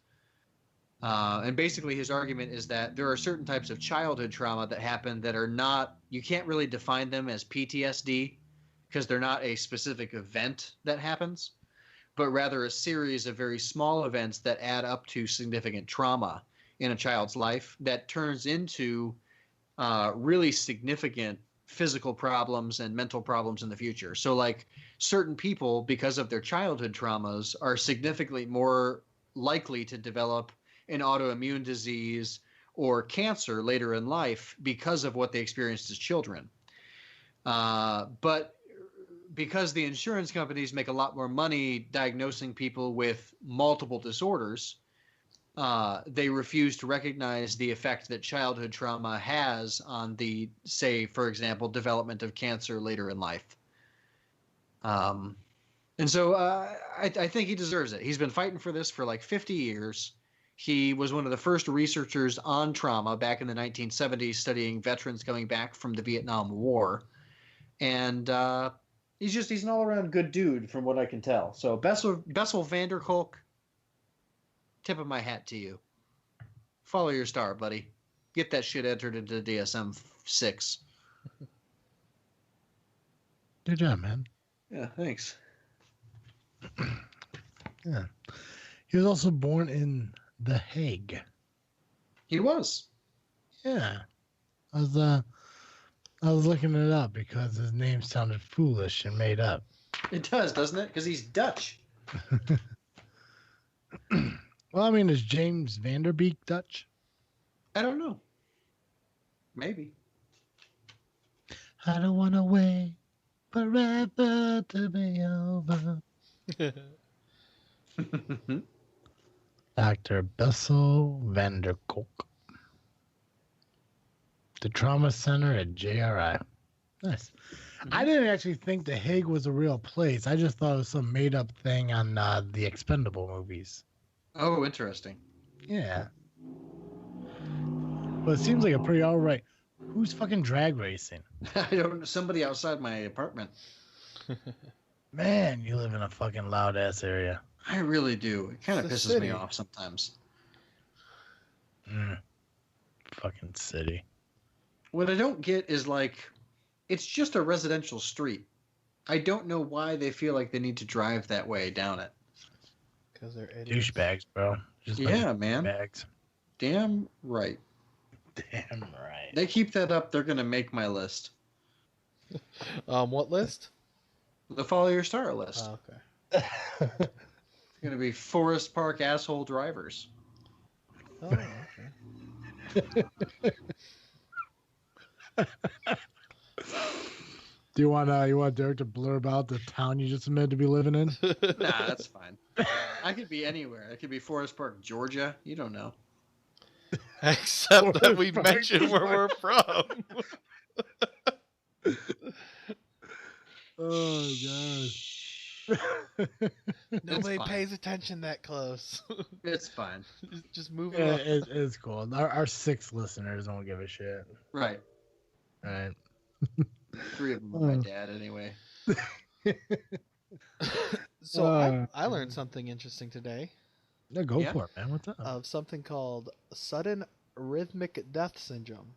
And basically his argument is that there are certain types of childhood trauma that happen that are not, you can't really define them as PTSD, because they're not a specific event that happens, but rather a series of very small events that add up to significant trauma in a child's life that turns into really significant physical problems and mental problems in the future. So like certain people, because of their childhood traumas, are significantly more likely to develop an autoimmune disease or cancer later in life because of what they experienced as children. But because the insurance companies make a lot more money diagnosing people with multiple disorders, they refuse to recognize the effect that childhood trauma has on the, say, for example, development of cancer later in life. And so I think he deserves it. He's been fighting for this for like 50 years. He was one of the first researchers on trauma back in the 1970s, studying veterans coming back from the Vietnam War. And he's an all-around good dude from what I can tell. So Bessel Vanderkolk, tip of my hat to you. Follow your star, buddy. Get that shit entered into DSM-6. Good job, man. Yeah, thanks. Yeah. He was also born in The Hague. He was. Yeah. I was looking it up because his name sounded foolish and made up. It does, doesn't it? Because he's Dutch. Well, I mean, is James Vanderbeek Dutch? I don't know. Maybe. I don't want to wait forever to be over. Dr. Bessel Vanderkolk. The Trauma Center at JRI. Nice. I didn't actually think The Hague was a real place. I just thought it was some made-up thing on the Expendable movies. Oh, interesting. Yeah. But it seems like a pretty alright. Who's fucking drag racing? I don't know. Somebody outside my apartment. Man, you live in a fucking loud-ass area. I really do. It kind of It's a pisses me city. off sometimes. Fucking city. What I don't get is like, it's just a residential street. I don't know why they feel like they need to drive that way down it. Because they're idiots. Douchebags, bro. Just Yeah, man. Bags. Damn right. Damn right. They keep that up, they're gonna make my list. What list? The Follow Your Star list. Oh, okay. It's gonna be Forest Park asshole drivers. Oh, okay. Do you want Derek to blur about the town you just admitted to be living in? Nah, that's fine. I could be anywhere. I could be Forest Park, Georgia. You don't know. Except that we Forest mentioned Park. where we're from. Oh gosh. Nobody fine. pays attention that close. It's fine. Just move Yeah, it. it's cool. Our 6 listeners don't give a shit. Right. Right. 3 of them are my dad anyway. So I learned something interesting today No, go Yeah? for it, man. What's up? of something called sudden rhythmic death syndrome,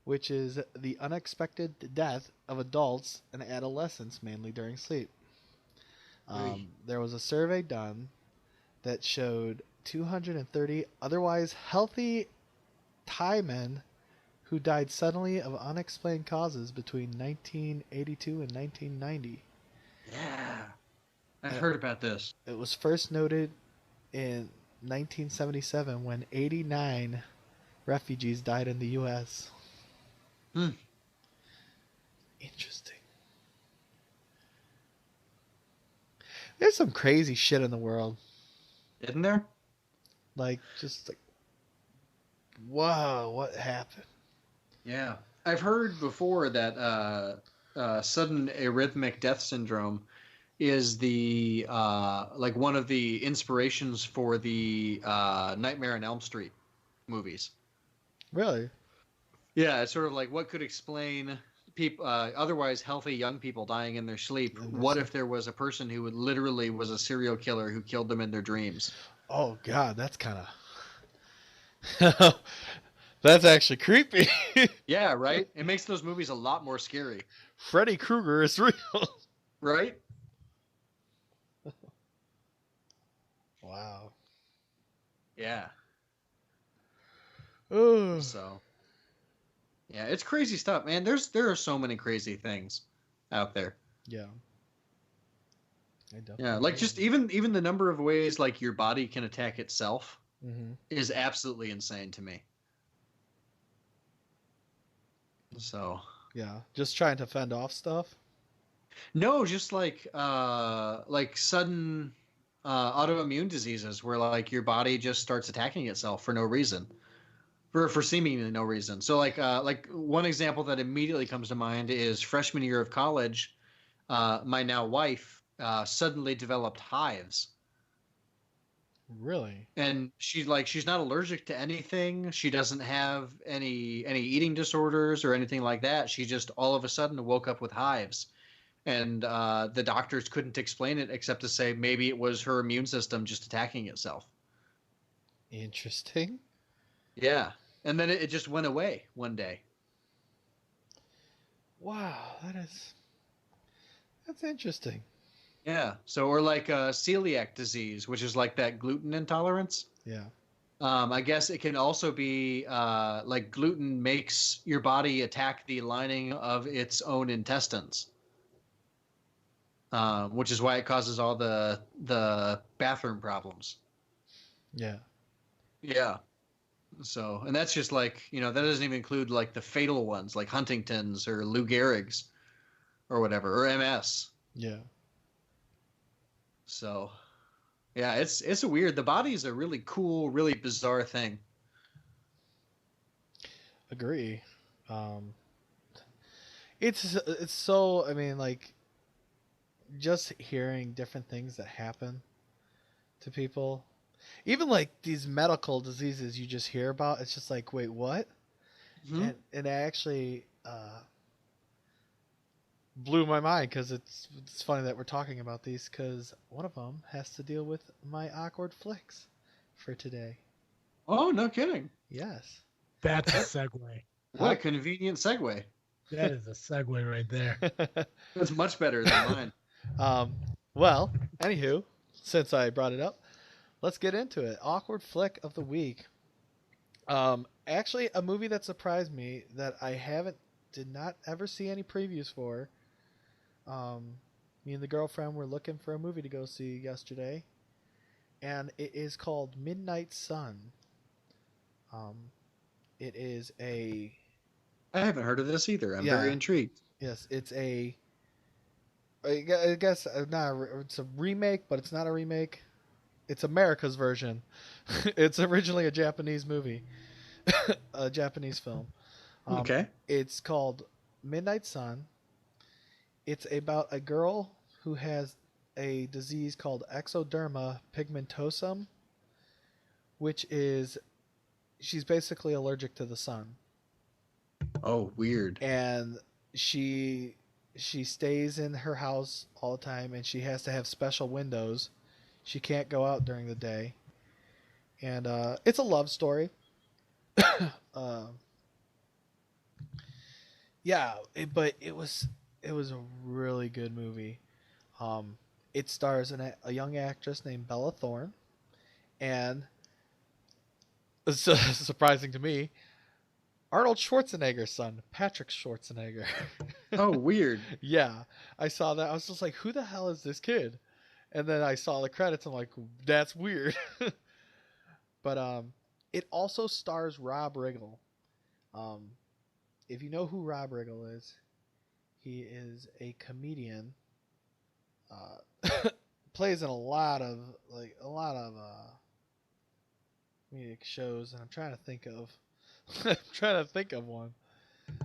which is the unexpected death of adults and adolescents, mainly during sleep. There was a survey done that showed 230 otherwise healthy Thai men who died suddenly of unexplained causes between 1982 and 1990. Yeah. I've heard about this. It was first noted in 1977 when 89 refugees died in the U.S. Hmm. Interesting. There's some crazy shit in the world. Isn't there? Like, just like, whoa, what happened? Yeah. I've heard before that sudden arrhythmic death syndrome is the like one of the inspirations for the Nightmare on Elm Street movies. Really? Yeah, it's sort of like what could explain people otherwise healthy young people dying in their sleep. In their What sleep. if there was a person who would literally was a serial killer who killed them in their dreams? Oh, God, that's kind of... That's actually creepy. Yeah, right? It makes those movies a lot more scary. Freddy Krueger is real. Right? Wow. Yeah. Oh. So yeah, it's crazy stuff, man. There are so many crazy things out there. Yeah. Yeah, like just even the number of ways like your body can attack itself Mm-hmm. is absolutely insane to me. So Yeah. Just trying to fend off stuff. no, just like sudden autoimmune diseases where like your body just starts attacking itself for no reason. For seemingly no reason. So like one example that immediately comes to mind is freshman year of college, my now wife suddenly developed hives. Really? And she's not allergic to anything. She doesn't have any eating disorders or anything like that. She just all of a sudden woke up with hives. And the doctors couldn't explain it except to say maybe it was her immune system just attacking itself. Interesting. Yeah. And then it just went away one day. Wow, that's interesting. Yeah. So, or like celiac disease, which is like that gluten intolerance. Yeah. I guess it can also be like gluten makes your body attack the lining of its own intestines, which is why it causes all the bathroom problems. Yeah. Yeah. So, and that's just like, that doesn't even include like the fatal ones like Huntington's or Lou Gehrig's or whatever, or MS. Yeah. So, yeah, it's a weird. The body is a really cool, really bizarre thing. Agree. It's so, I mean, like, just hearing different things that happen to people, even like these medical diseases you just hear about, it's just like, wait, what? Mm-hmm. And it actually blew my mind because it's funny that we're talking about these because one of them has to deal with my awkward flicks for today. Oh, no kidding. Yes. That's a segue. What a convenient segue. That is a segue right there. That's much better than mine. Well, anywho, since I brought it up, let's get into it. Awkward flick of the week. Actually, a movie that surprised me that I did not ever see any previews for. Me and the girlfriend were looking for a movie to go see yesterday, and it is called Midnight Sun. It is a I haven't heard of this either. I'm very intrigued. yes, it's a I guess it's a remake, but it's not a remake. It's America's version. It's originally a Japanese movie, a Japanese film. Okay. It's called Midnight Sun. It's about a girl who has a disease called ectoderma pigmentosum, which is she's basically allergic to the sun. Oh, weird. And she she stays in her house all the time, and she has to have special windows. She can't go out during the day, and it's a love story. uh, yeah, but it was a really good movie. Um, it stars a young actress named Bella Thorne, and it's surprising to me, Arnold Schwarzenegger's son, Patrick Schwarzenegger. Oh, weird. Yeah, I saw that. I was just like, who the hell is this kid? And then I saw the credits. I'm like, that's weird. But it also stars Rob Riggle. Um, if you know who Rob Riggle is, he is a comedian. Plays in a lot of comedic shows, and I'm trying to think of one.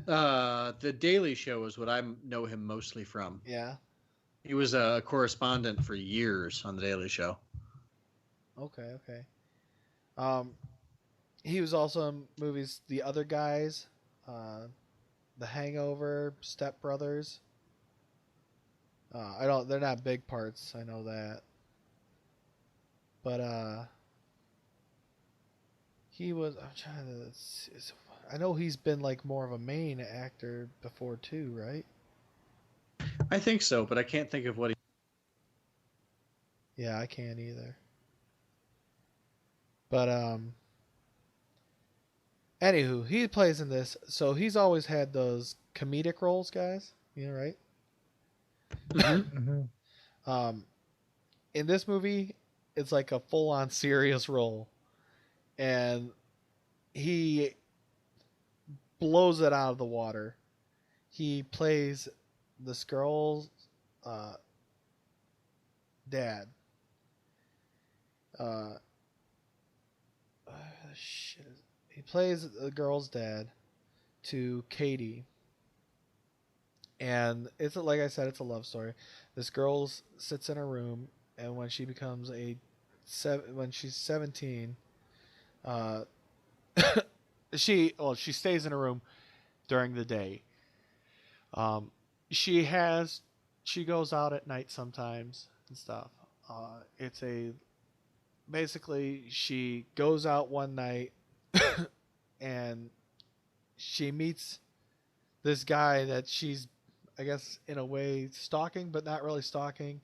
The Daily Show is what I know him mostly from. Yeah. He was a correspondent for years on the Daily Show. Okay. He was also in movies The Other Guys, The Hangover, Step Brothers. They're not big parts, I know that. But I know he's been like more of a main actor before too, right? I think so, but I can't think of what he... Yeah, I can't either. But anywho, he plays in this, so he's always had those comedic roles, guys. You know, right? Mm-hmm. In this movie, it's like a full-on serious role, and he blows it out of the water. He plays this girl's dad. Shit. He plays the girl's dad to Katie, and it's like I said, it's a love story. This girl sits in a room, and when she becomes when she's 17, she stays in a room during the day. She goes out at night sometimes and stuff. Basically she goes out one night and she meets this guy that she's, I guess, in a way stalking, but not really stalking.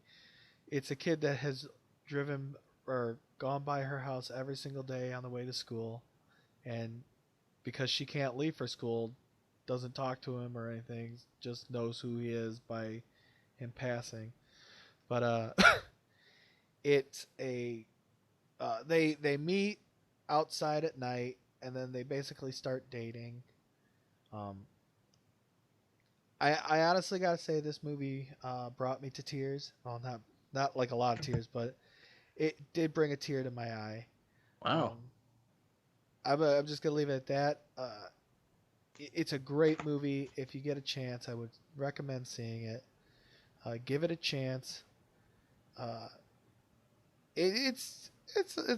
It's a kid that has driven or gone by her house every single day on the way to school, and because she can't leave for school, doesn't talk to him or anything, just knows who he is by him passing. But it's a they meet outside at night, and then they basically start dating. I honestly gotta say this movie brought me to tears. Well, not like a lot of tears, but it did bring a tear to my eye. Wow. I'm just gonna leave it at that. It's a great movie. If you get a chance, I would recommend seeing it. Give it a chance. It's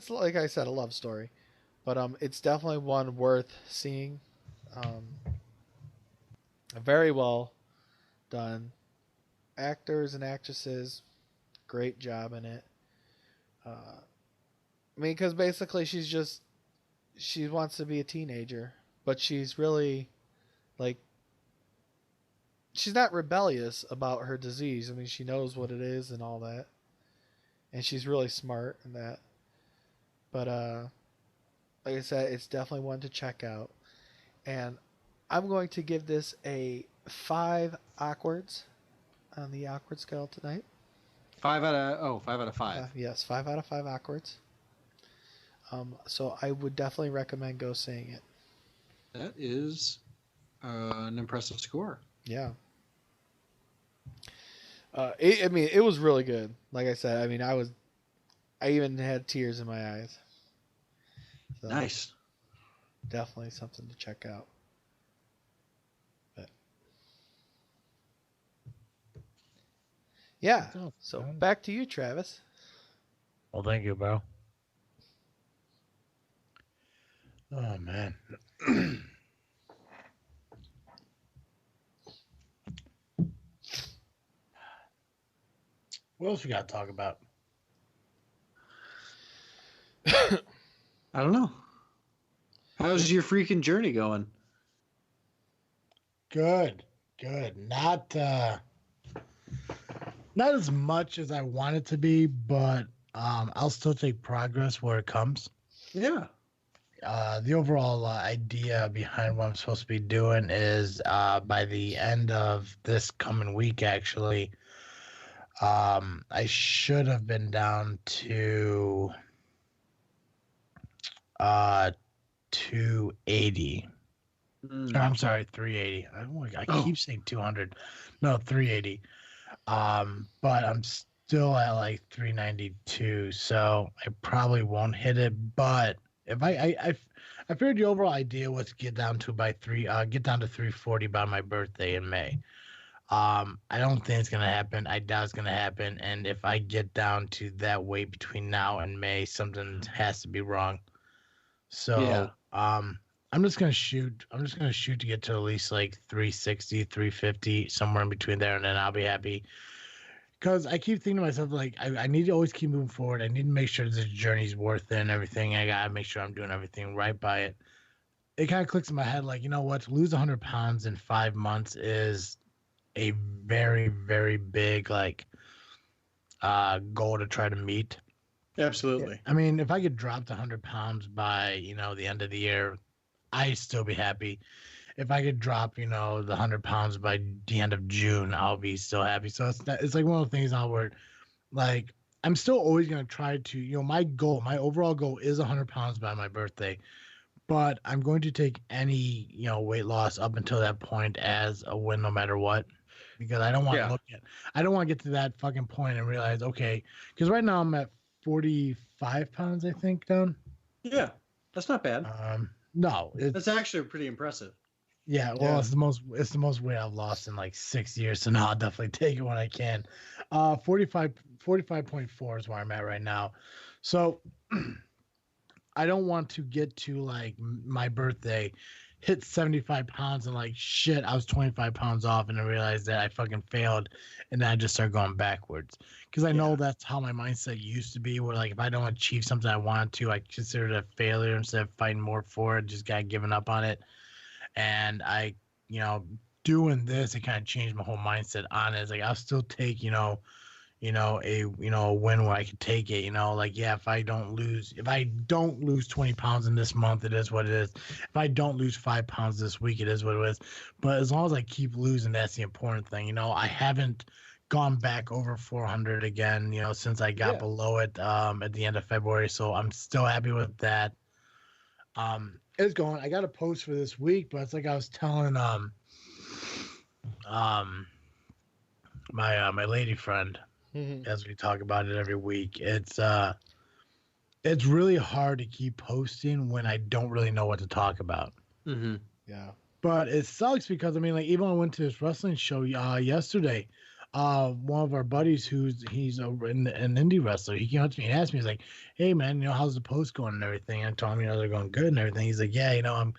like I said, a love story, but it's definitely one worth seeing. Very well done. Actors and actresses, great job in it. I mean, because basically she wants to be a teenager, but she's really like, she's not rebellious about her disease. I mean, she knows what it is and all that, and she's really smart in that. But like I said, it's definitely one to check out, and I'm going to give this a 5 awkwards on the awkward scale tonight. 5 out of 5. Yes, 5 out of 5 awkwards. So I would definitely recommend go seeing it. That is an impressive score. Yeah. It was really good. Like I said, I even had tears in my eyes. So Nice. definitely something to check out. But yeah. So back to you, Travis. Well, thank you, Bo. Oh, man. What else we got to talk about? I don't know. How's your freaking journey going? Good. Not as much as I want it to be, but I'll still take progress where it comes. Yeah. The overall idea behind what I'm supposed to be doing is by the end of this coming week, actually, I should have been down to 280. Mm. Or, I'm sorry, 380. I keep saying 200. No, 380. But I'm still at like 392, so I probably won't hit it. But if I figured the overall idea was to get down to 340 by my birthday in May. I don't think it's gonna happen. I doubt it's gonna happen. And if I get down to that weight between now and May, something has to be wrong. So Yeah. I'm just gonna shoot. I'm just gonna shoot to get to at least like 360, 350, somewhere in between there, and then I'll be happy. Because I keep thinking to myself, like, I need to always keep moving forward. I need to make sure this journey's worth it and everything. I gotta make sure I'm doing everything right by it. It kind of clicks in my head, like, you know what? To lose 100 pounds in 5 months is a very, very big, like, goal to try to meet. Absolutely. I mean, if I could drop to 100 pounds by, the end of the year, I'd still be happy. If I could drop, the 100 pounds by the end of June, I'll be still happy. So it's like one of the things now where, like, I'm still always going to try to, my overall goal is 100 pounds by my birthday, but I'm going to take any, weight loss up until that point as a win no matter what, because I don't want to I don't want to get to that fucking point and realize, okay, because right now I'm at 45 pounds, I think, down. Yeah, that's not bad. No, that's actually pretty impressive. Yeah, well, it's the most weight I've lost in like 6 years, so now I'll definitely take it when I can. 45.4 is where I'm at right now. So I don't want to get to like my birthday, hit 75 pounds and like shit, I was 25 pounds off and I realized that I fucking failed and then I just start going backwards. Because I know that's how my mindset used to be, where like if I don't achieve something I wanted to, I consider it a failure instead of fighting more for it, just got giving up on it. And I, doing this, it kind of changed my whole mindset on it. It's like I'll still take, a win where I could take it. Like, yeah, if I don't lose 20 pounds in this month, it is what it is. If I don't lose 5 pounds this week, it is what it is. But as long as I keep losing, that's the important thing. I haven't gone back over 400 again, since I got below it at the end of February. So I'm still happy with that. It's going. I got a post for this week, but it's like I was telling my lady friend, as we talk about it every week. It's really hard to keep posting when I don't really know what to talk about. Mm-hmm. Yeah. But it sucks because I mean, like, even when I went to this wrestling show yesterday, one of our buddies he's an indie wrestler, he came up to me and asked me, he's like, hey man, how's the post going and everything? And I told him, they're going good and everything. He's like, yeah, I'm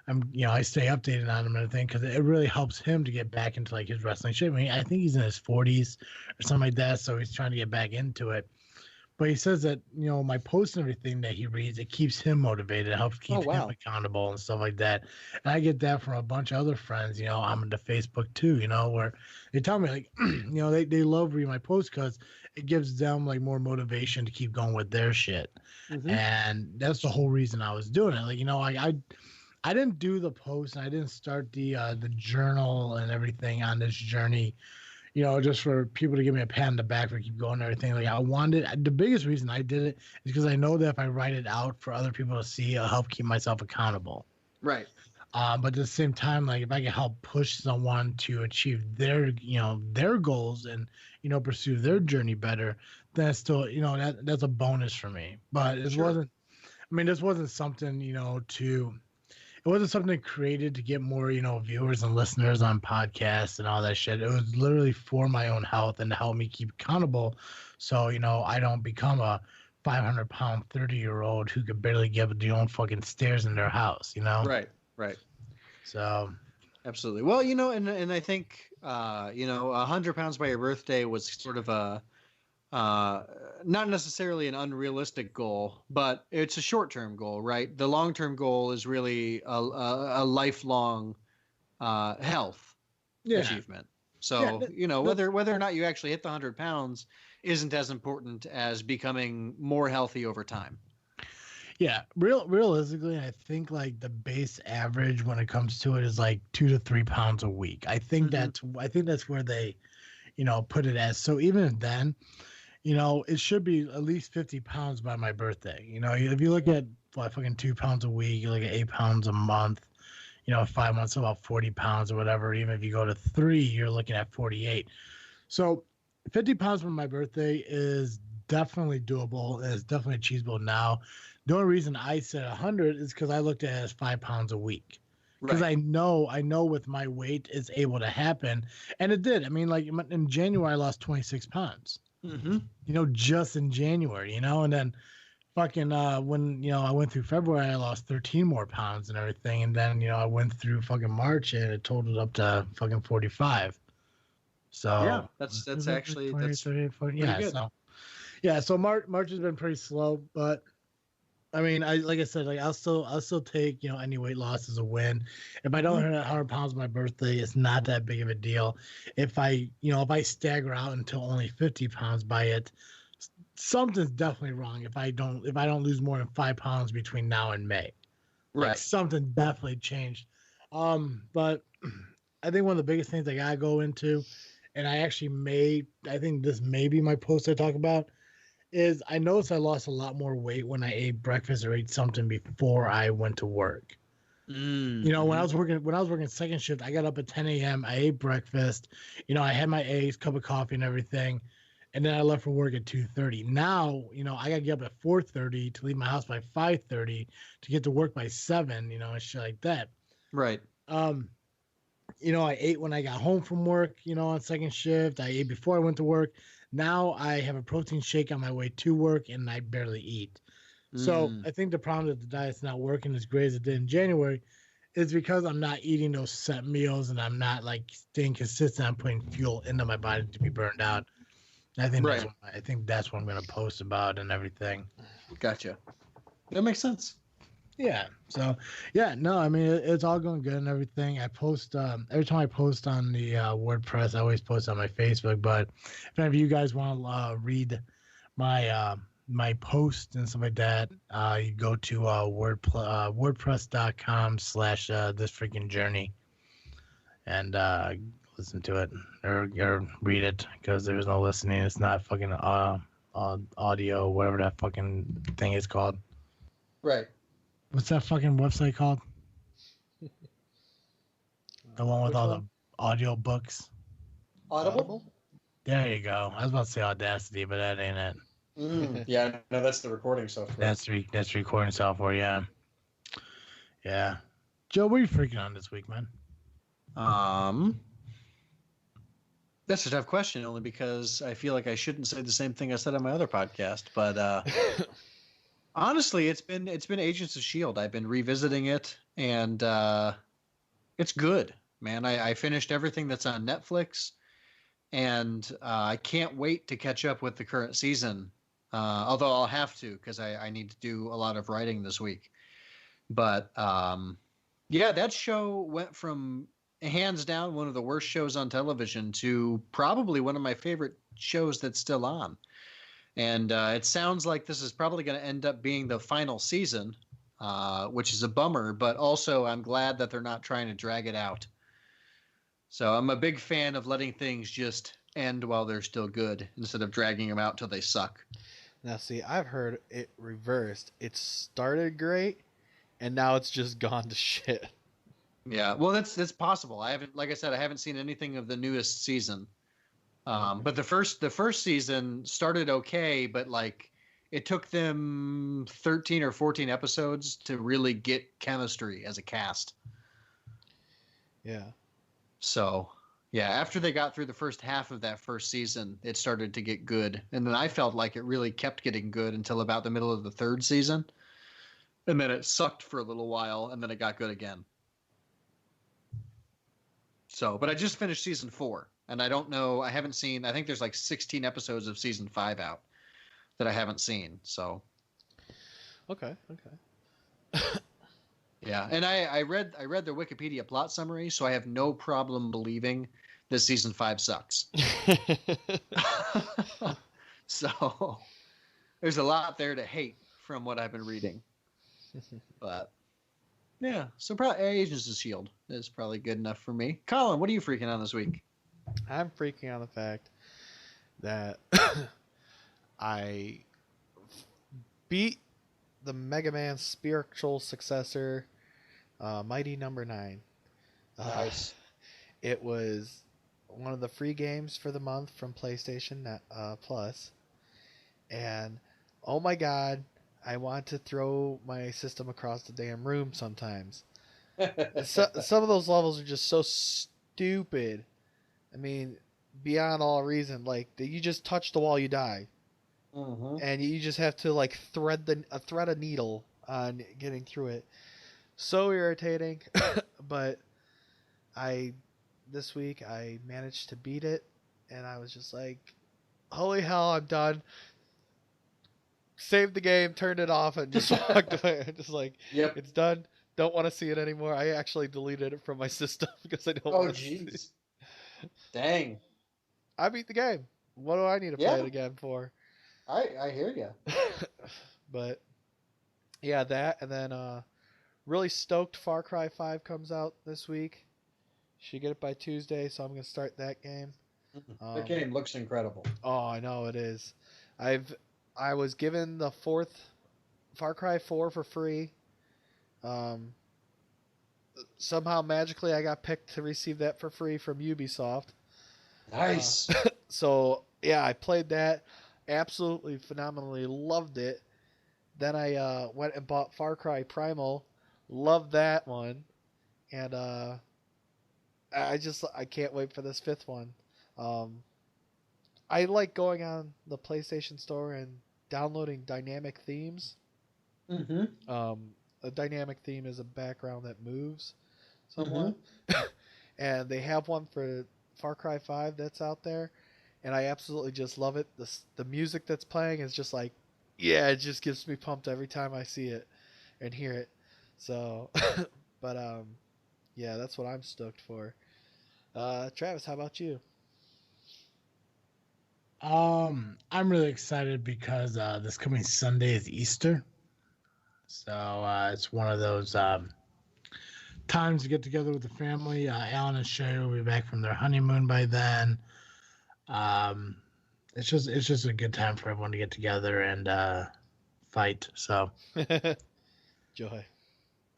I stay updated on him and everything because it really helps him to get back into like his wrestling shape. I mean, I think he's in his 40s or something like that, so he's trying to get back into it. But he says that, my posts and everything that he reads, it keeps him motivated. It helps keep him accountable and stuff like that. And I get that from a bunch of other friends, I'm into Facebook too, where they tell me like, they love reading my posts because it gives them like more motivation to keep going with their shit. Mm-hmm. And that's the whole reason I was doing it. Like, I didn't do the post and I didn't start the journal and everything on this journey, just for people to give me a pat on the back for keep going and everything. Like the biggest reason I did it is because I know that if I write it out for other people to see, it'll help keep myself accountable. Right. But at the same time, like if I can help push someone to achieve their goals and, pursue their journey better, then it's still, that's a bonus for me. But this wasn't something, it wasn't something created to get more, viewers and listeners on podcasts and all that shit. It was literally for my own health and to help me keep accountable. So, I don't become a 500-pound 30-year-old who could barely get their own fucking stairs in their house, Right. So. Absolutely. Well, and I think, 100 pounds by your birthday was sort of not necessarily an unrealistic goal, but it's a short-term goal, right? The long-term goal is really a lifelong health achievement. So, whether or not you actually hit the 100 pounds isn't as important as becoming more healthy over time. Yeah, realistically, I think like the base average when it comes to it is like 2 to 3 pounds a week. I think that's where they, put it as. So even then, it should be at least 50 pounds by my birthday. If you look at fucking 2 pounds a week, you look at 8 pounds a month, 5 months, so about 40 pounds or whatever. Even if you go to 3, you're looking at 48. So 50 pounds from my birthday is definitely doable. And it's definitely achievable now. The only reason I said 100 is because I looked at it as 5 pounds a week. Because I know with my weight it's able to happen. And it did. I mean, like in January, I lost 26 pounds. Just in January, and then fucking when I went through February, I lost 13 more pounds and everything, and then I went through fucking March and it totaled up to fucking 45. So yeah, that's actually 20, that's 30, 40, pretty good. So March has been pretty slow, but I mean, like I said, like I'll still take any weight loss as a win. If I don't hit 100 pounds on my birthday, it's not that big of a deal. If I stagger out until only 50 pounds by it, something's definitely wrong. If I don't lose more than 5 pounds between now and May, like something definitely changed. But I think one of the biggest things I gotta go into, and I think this may be my post I talk about, is I noticed I lost a lot more weight when I ate breakfast or ate something before I went to work. When I was working second shift, I got up at 10 a.m. I ate breakfast. I had my eggs, cup of coffee, and everything, and then I left for work at 2:30. Now, I got to get up at 4:30 to leave my house by 5:30 to get to work by 7. And shit like that. Right. I ate when I got home from work. On second shift, I ate before I went to work. Now I have a protein shake on my way to work, and I barely eat. So I think the problem that the diet's not working as great as it did in January is because I'm not eating those set meals, and I'm not like staying consistent. I'm putting fuel into my body to be burned out. I think that's what I'm going to post about and everything. Gotcha. That makes sense. Yeah. So, yeah, no, I mean, it's all going good and everything. I post, every time I post on the WordPress, I always post on my Facebook. But if any of you guys want to read my my post and stuff like that, you go to wordpress.com/thisfreakinjourney and listen to it or read it, because there's no listening. It's not fucking audio, whatever that fucking thing is called. Right. What's that fucking website called? The one with all the audio books. Audible? There you go. I was about to say Audacity, but that ain't it. Yeah, no, that's the recording software. That's recording software. Yeah. Yeah. Joe, what are you freaking on this week, man? That's a tough question, only because I feel like I shouldn't say the same thing I said on my other podcast. But honestly, it's been Agents of S.H.I.E.L.D. I've been revisiting it, and it's good, man. I finished everything that's on Netflix, and I can't wait to catch up with the current season. Although I'll have to, because I need to do a lot of writing this week. But yeah, that show went from hands down one of the worst shows on television to probably one of my favorite shows that's still on. And it sounds like this is probably going to end up being the final season, which is a bummer, but also I'm glad that they're not trying to drag it out. So I'm a big fan of letting things just end while they're still good instead of dragging them out till they suck. Now, see, I've heard it reversed. It started great, and now it's just gone to shit. Yeah, well, that's possible. I haven't seen anything of the newest season. But the first season started okay, but like it took them 13 or 14 episodes to really get chemistry as a cast. Yeah. So, yeah, after they got through the first half of that first season, it started to get good. And then I felt like it really kept getting good until about the middle of the third season. And then it sucked for a little while, and then it got good again. So, but I just finished season 4. And I don't know. I haven't seen. I think there's like 16 episodes of season 5 out that I haven't seen. So Okay. yeah, and I read their Wikipedia plot summary, so I have no problem believing that season 5 sucks. So there's a lot there to hate from what I've been reading. But yeah, so probably Agents of S.H.I.E.L.D. is probably good enough for me. Colin, what are you freaking on this week? I'm freaking on the fact that I beat the Mega Man spiritual successor, Mighty Number 9. Nice. It was one of the free games for the month from PlayStation Plus. And oh my god, I want to throw my system across the damn room sometimes. Some of those levels are just so stupid. I mean, beyond all reason. Like, you just touch the wall, you die. Mm-hmm. And you just have to, like, thread a needle on getting through it. So irritating. But this week, I managed to beat it. And I was just like, holy hell, I'm done. Saved the game, turned it off, and just walked away. Just like, Yep. it's done. Don't want to see it anymore. I actually deleted it from my system because I don't Oh, want to see it. jeez. Dang. I beat the game. What do I need to play it again for? I hear you. But yeah, that, and then really stoked Far Cry 5 comes out this week. Should get it by Tuesday, so I'm gonna start that game. That game looks incredible. Oh, I know it is. I was given the fourth Far Cry 4 for free. Somehow magically I got picked to receive that for free from Ubisoft. Nice. So yeah, I played that. Absolutely phenomenally loved it. Then I went and bought Far Cry Primal. Loved that one. And I can't wait for this fifth one. I like going on the PlayStation Store and downloading dynamic themes. Mm-hmm. A dynamic theme is a background that moves somewhat. Mm-hmm. And they have one for Far Cry 5 that's out there. And I absolutely just love it. The music that's playing is just like, yeah, it just gets me pumped every time I see it and hear it. So, but yeah, that's what I'm stoked for. Travis, how about you? I'm really excited because this coming Sunday is Easter. So it's one of those times to get together with the family. Alan and Sherry will be back from their honeymoon by then. It's just a good time for everyone to get together and fight. So Joy.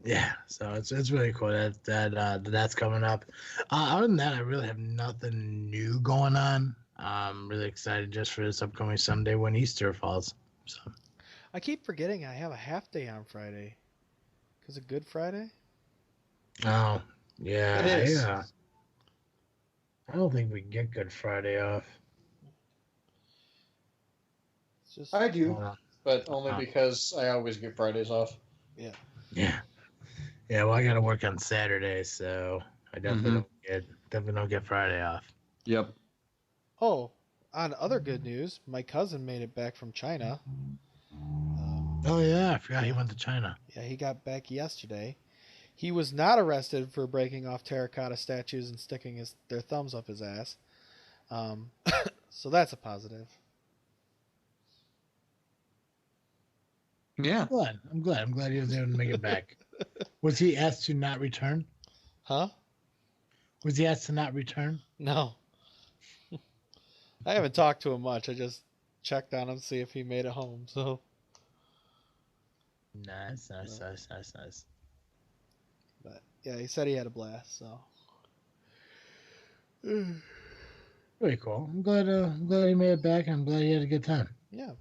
Yeah, so it's really cool that's coming up. Other than that, I really have nothing new going on. I'm really excited just for this upcoming Sunday when Easter falls. So I keep forgetting I have a half day on Friday. Because of Good Friday? Oh, yeah. It is. I don't think we get Good Friday off. It's just, I do, but only because I always get Fridays off. Yeah. Yeah, well, I got to work on Saturday, so I definitely don't get Friday off. Yep. Oh, on other good news, my cousin made it back from China. Oh, yeah, I forgot he went to China. Yeah, he got back yesterday. He was not arrested for breaking off terracotta statues and sticking their thumbs up his ass. So that's a positive. Yeah. I'm glad he was able to make it back. Was he asked to not return? Huh? Was he asked to not return? No. I haven't talked to him much. I just checked on him to see if he made it home. So Nice. But yeah, he said he had a blast. So very cool. I'm glad he made it back. I'm glad he had a good time. Yeah.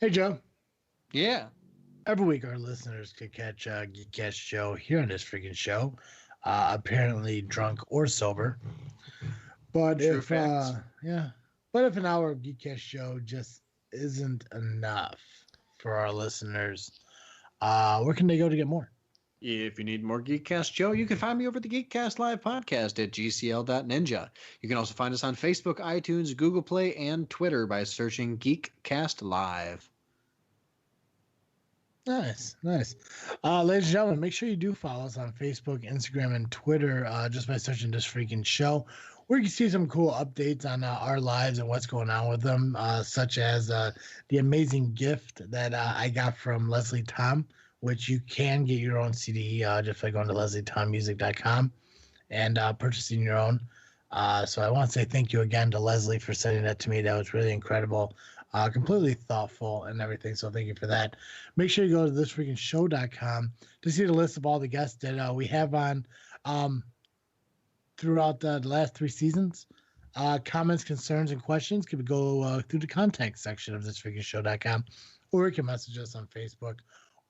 Hey, Joe. Yeah. Every week, our listeners could catch Geekcast Joe here on this freaking show, apparently drunk or sober. But True if facts. but if an hour of Geekcast Show just isn't enough for our listeners, where can they go to get more? If you need more Geekcast Joe, you can find me over at the Geekcast Live podcast at gcl.ninja. You can also find us on Facebook, iTunes, Google Play, and Twitter by searching Geekcast Live. Nice. Ladies and gentlemen, make sure you do follow us on Facebook, Instagram, and Twitter just by searching This Freakin' Show, where you can see some cool updates on our lives and what's going on with them, such as the amazing gift that I got from Leslie Tom, which you can get your own CD just by going to leslietommusic.com and purchasing your own. So I want to say thank you again to Leslie for sending that to me. That was really incredible. Completely thoughtful and everything. So thank you for that. Make sure you go to thisfreakinshow.com to see the list of all the guests that we have on throughout the last 3 seasons. Comments, concerns, and questions can go through the contact section of thisfreakinshow.com, or you can message us on Facebook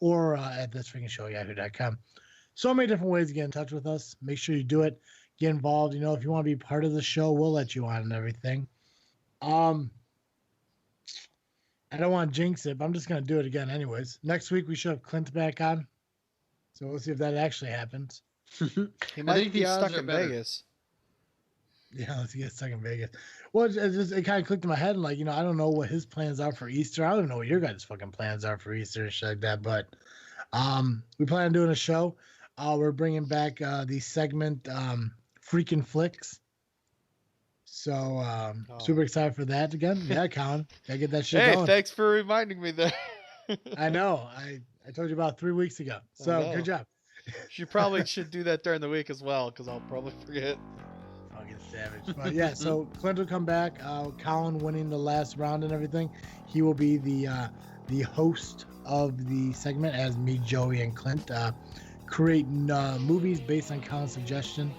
or at thisfreakinshow@yahoo.com. So many different ways to get in touch with us. Make sure you do it. Get involved. You know, if you want to be part of the show, we'll let you on and everything. I don't want to jinx it, but I'm just going to do it again anyways. Next week, we should have Clint back on. So we'll see if that actually happens. He might be stuck in Vegas. Yeah, let's get stuck in Vegas. Well, it kind of clicked in my head. Like, you know, I don't know what his plans are for Easter. I don't even know what your guys' fucking plans are for Easter and shit like that. But we plan on doing a show. We're bringing back the segment Freakin' Flicks. So super excited for that again. Yeah, Colin, gotta get that shit going. Hey, thanks for reminding me there. I know. I told you about 3 weeks ago. So good job. You probably should do that during the week as well, because I'll probably forget. Fucking savage. But yeah, so Clint will come back. Colin winning the last round and everything. He will be the host of the segment as me, Joey, and Clint create movies based on Colin's suggestion.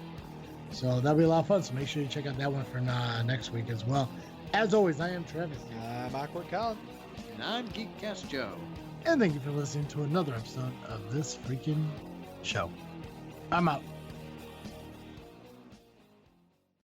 So that'll be a lot of fun. So make sure you check out that one for next week as well. As always, I am Travis. I'm Awkward Colin. And I'm Geekcast Joe. And thank you for listening to another episode of This Freakin' Show. I'm out.